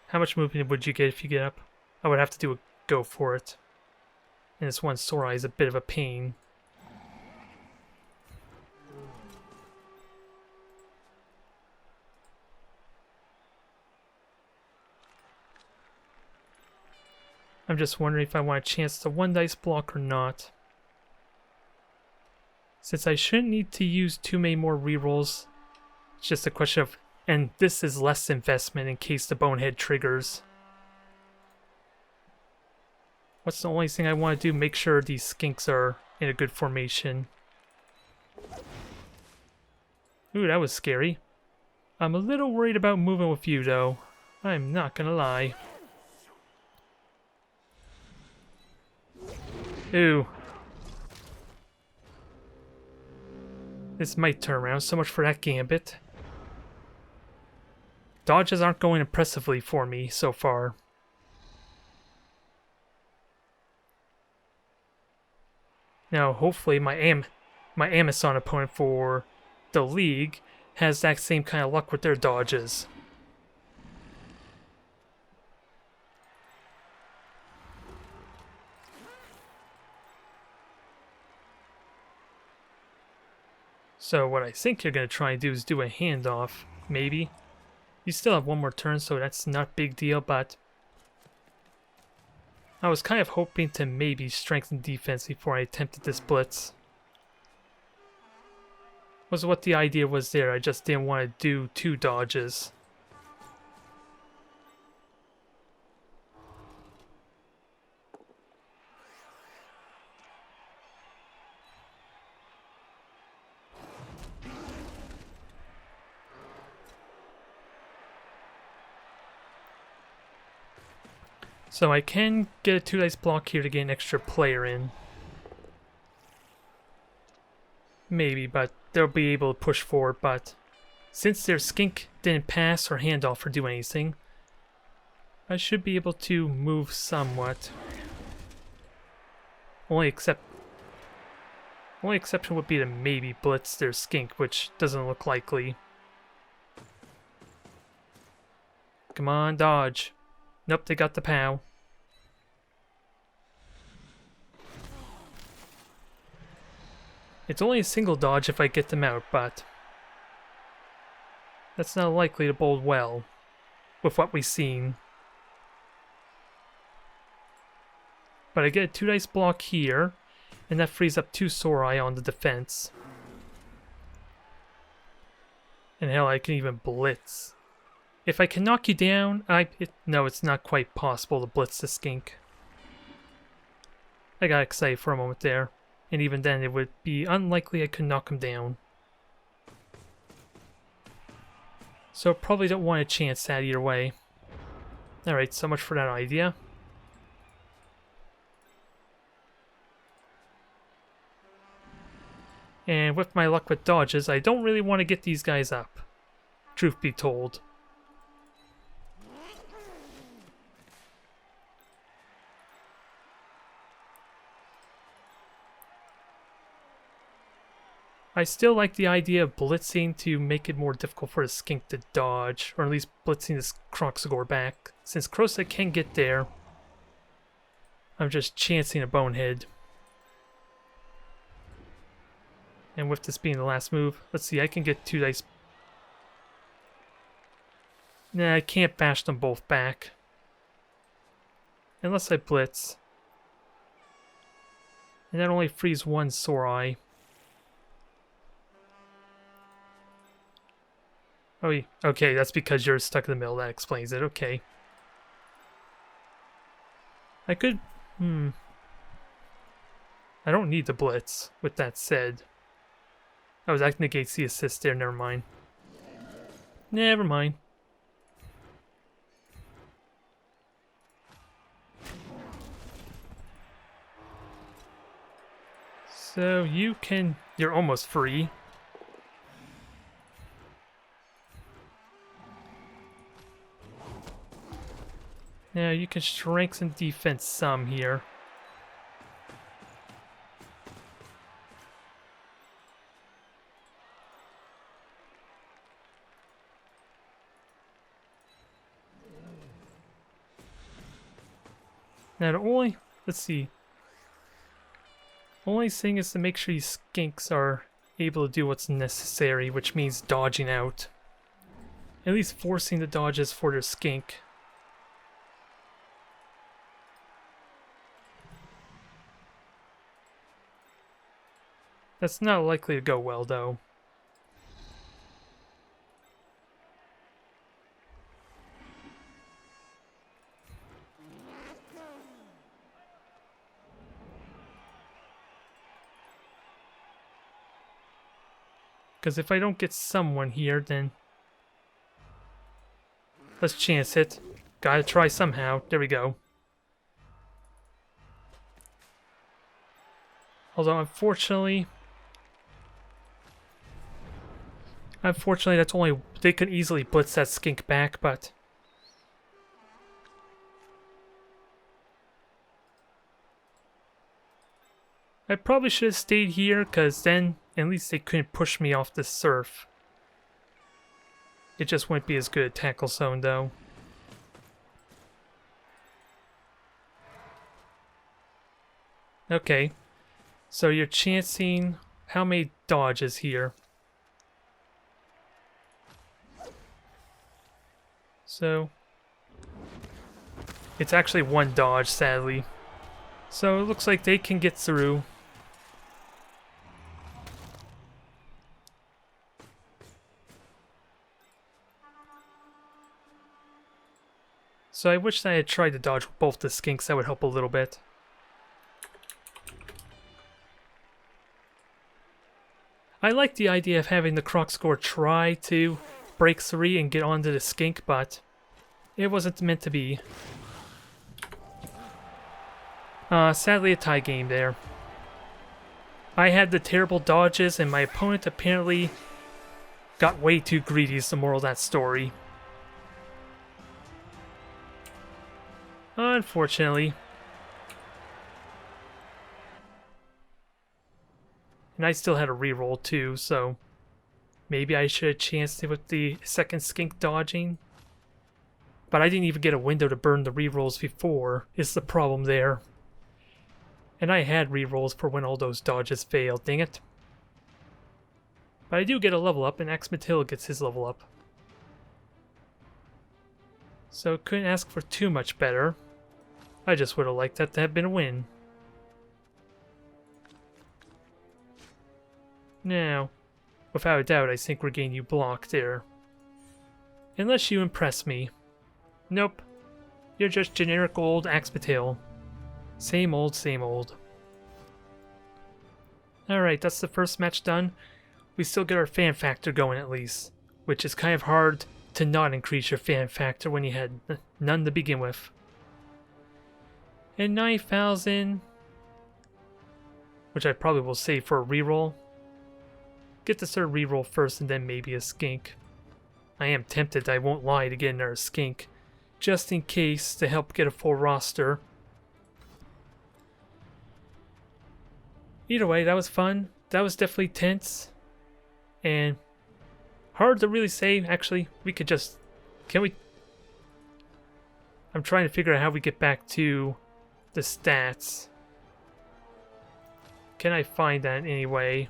How much movement would you get if you get up? I would have to do a go for it. And this one Sorai is a bit of a pain. I'm just wondering if I want a chance to one dice block or not. Since I shouldn't need to use too many more rerolls, it's just a question of, and this is less investment in case the bonehead triggers. What's the only thing I want to do? Make sure these skinks are in a good formation. Ooh, that was scary. I'm a little worried about moving with you though. I'm not gonna lie. Ooh. This might turn around, so much for that gambit. Dodges aren't going impressively for me so far. Now, hopefully my Amazon opponent for the league has that same kind of luck with their dodges. So what I think you're going to try and do is do a handoff, maybe. You still have one more turn, so that's not a big deal, but I was kind of hoping to maybe strengthen defense before I attempted this blitz. Was what the idea was there, I just didn't want to do 2 dodges. So I can get a 2 dice block here to get an extra player in. Maybe, but they'll be able to push forward, but since their skink didn't pass or hand off or do anything, I should be able to move somewhat. Only Only exception would be to maybe blitz their skink, which doesn't look likely. Come on, dodge. Nope, they got the POW. It's only a single dodge if I get them out, but that's not likely to bode well with what we've seen. But I get a 2 dice block here, and that frees up 2 Sorai on the defense. And hell, I can even blitz. If I can knock you down, no, it's not quite possible to blitz the skink. I got excited for a moment there, and even then it would be unlikely I could knock him down. So probably don't want to chance that either way. Alright, so much for that idea. And with my luck with dodges, I don't really want to get these guys up. Truth be told. I still like the idea of blitzing to make it more difficult for the skink to dodge, or at least blitzing this Kroxigor back. Since Krosa can get there, I'm just chancing a bonehead. And with this being the last move, let's see, I can get 2 dice. Nah, I can't bash them both back. Unless I blitz. And that only frees 1 Sorai. Oh, okay, that's because you're stuck in the middle. That explains it. Okay. I could... I don't need the blitz, with that said. Oh, that negates the assist there. Never mind. Never mind. So you can... You're almost free. Now you can strengthen defense some here. Now the only, let's see. Only thing is to make sure these skinks are able to do what's necessary, which means dodging out. At least forcing the dodges for their skink. That's not likely to go well, though. Because if I don't get someone here, then... Let's chance it. Gotta try somehow. There we go. Although, unfortunately, that's only... They could easily blitz that skink back, but... I probably should have stayed here, because then at least they couldn't push me off the surf. It just wouldn't be as good at tackle zone, though. Okay. So you're chancing how many dodges here? So it's actually 1 dodge, sadly. So it looks like they can get through. So I wish I had tried to dodge both the skinks. That would help a little bit. I like the idea of having the Kroxigor try to break 3 and get onto the skink, but it wasn't meant to be. Sadly a tie game there. I had the terrible dodges and my opponent apparently got way too greedy is the moral of that story. Unfortunately. And I still had a reroll too, so maybe I should have chanced it with the second skink dodging. But I didn't even get a window to burn the rerolls before, is the problem there. And I had rerolls for when all those dodges failed, dang it. But I do get a level up, and Axmatil gets his level up. So couldn't ask for too much better. I just would have liked that to have been a win. Now, without a doubt, I think we're getting you blocked there. Unless you impress me. Nope. You're just generic old Axmatil. Same old, same old. Alright, that's the first match done. We still get our fan factor going at least, which is kind of hard to not increase your fan factor when you had none to begin with. And 9,000, which I probably will save for a reroll. Get the third reroll first and then maybe a skink. I am tempted, I won't lie, to get another skink, just in case to help get a full roster. Either way, that was fun. That was definitely tense. And hard to really say. Actually, we could just... Can we... I'm trying to figure out how we get back to the stats. Can I find that anyway?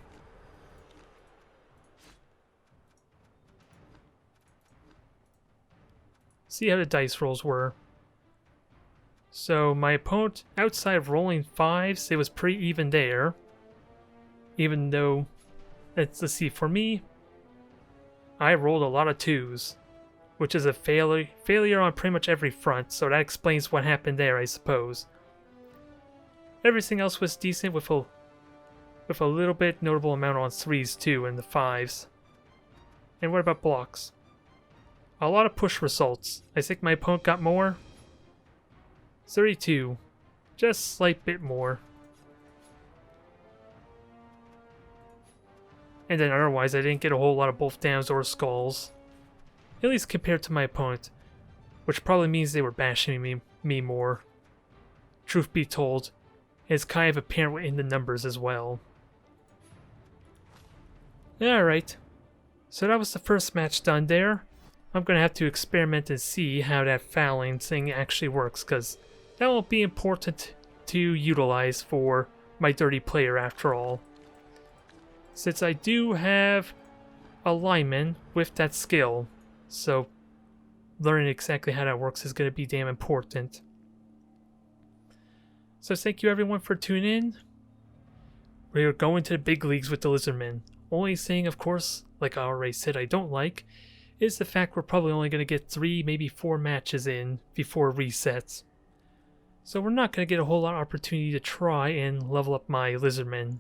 See how the dice rolls were. So my opponent, outside of rolling 5s, it was pretty even there. Even though, let's see, for me, I rolled a lot of 2s, which is a failure on pretty much every front, so that explains what happened there, I suppose. Everything else was decent with a little bit notable amount on 3s too, and the 5s. And what about blocks? A lot of push results. I think my opponent got more. 32. Just a slight bit more. And then otherwise I didn't get a whole lot of both downs or skulls. At least compared to my opponent. Which probably means they were bashing me more. Truth be told. It's kind of apparent in the numbers as well. Alright. So that was the first match done there. I'm going to have to experiment and see how that fouling thing actually works, because that will be important to utilize for my dirty player after all. Since I do have a lineman with that skill, so learning exactly how that works is going to be damn important. So thank you everyone for tuning in. We are going to the big leagues with the Lizardmen. Only thing, of course, like I already said, I don't like is the fact we're probably only going to get 3, maybe 4 matches in before resets. So we're not going to get a whole lot of opportunity to try and level up my Lizardmen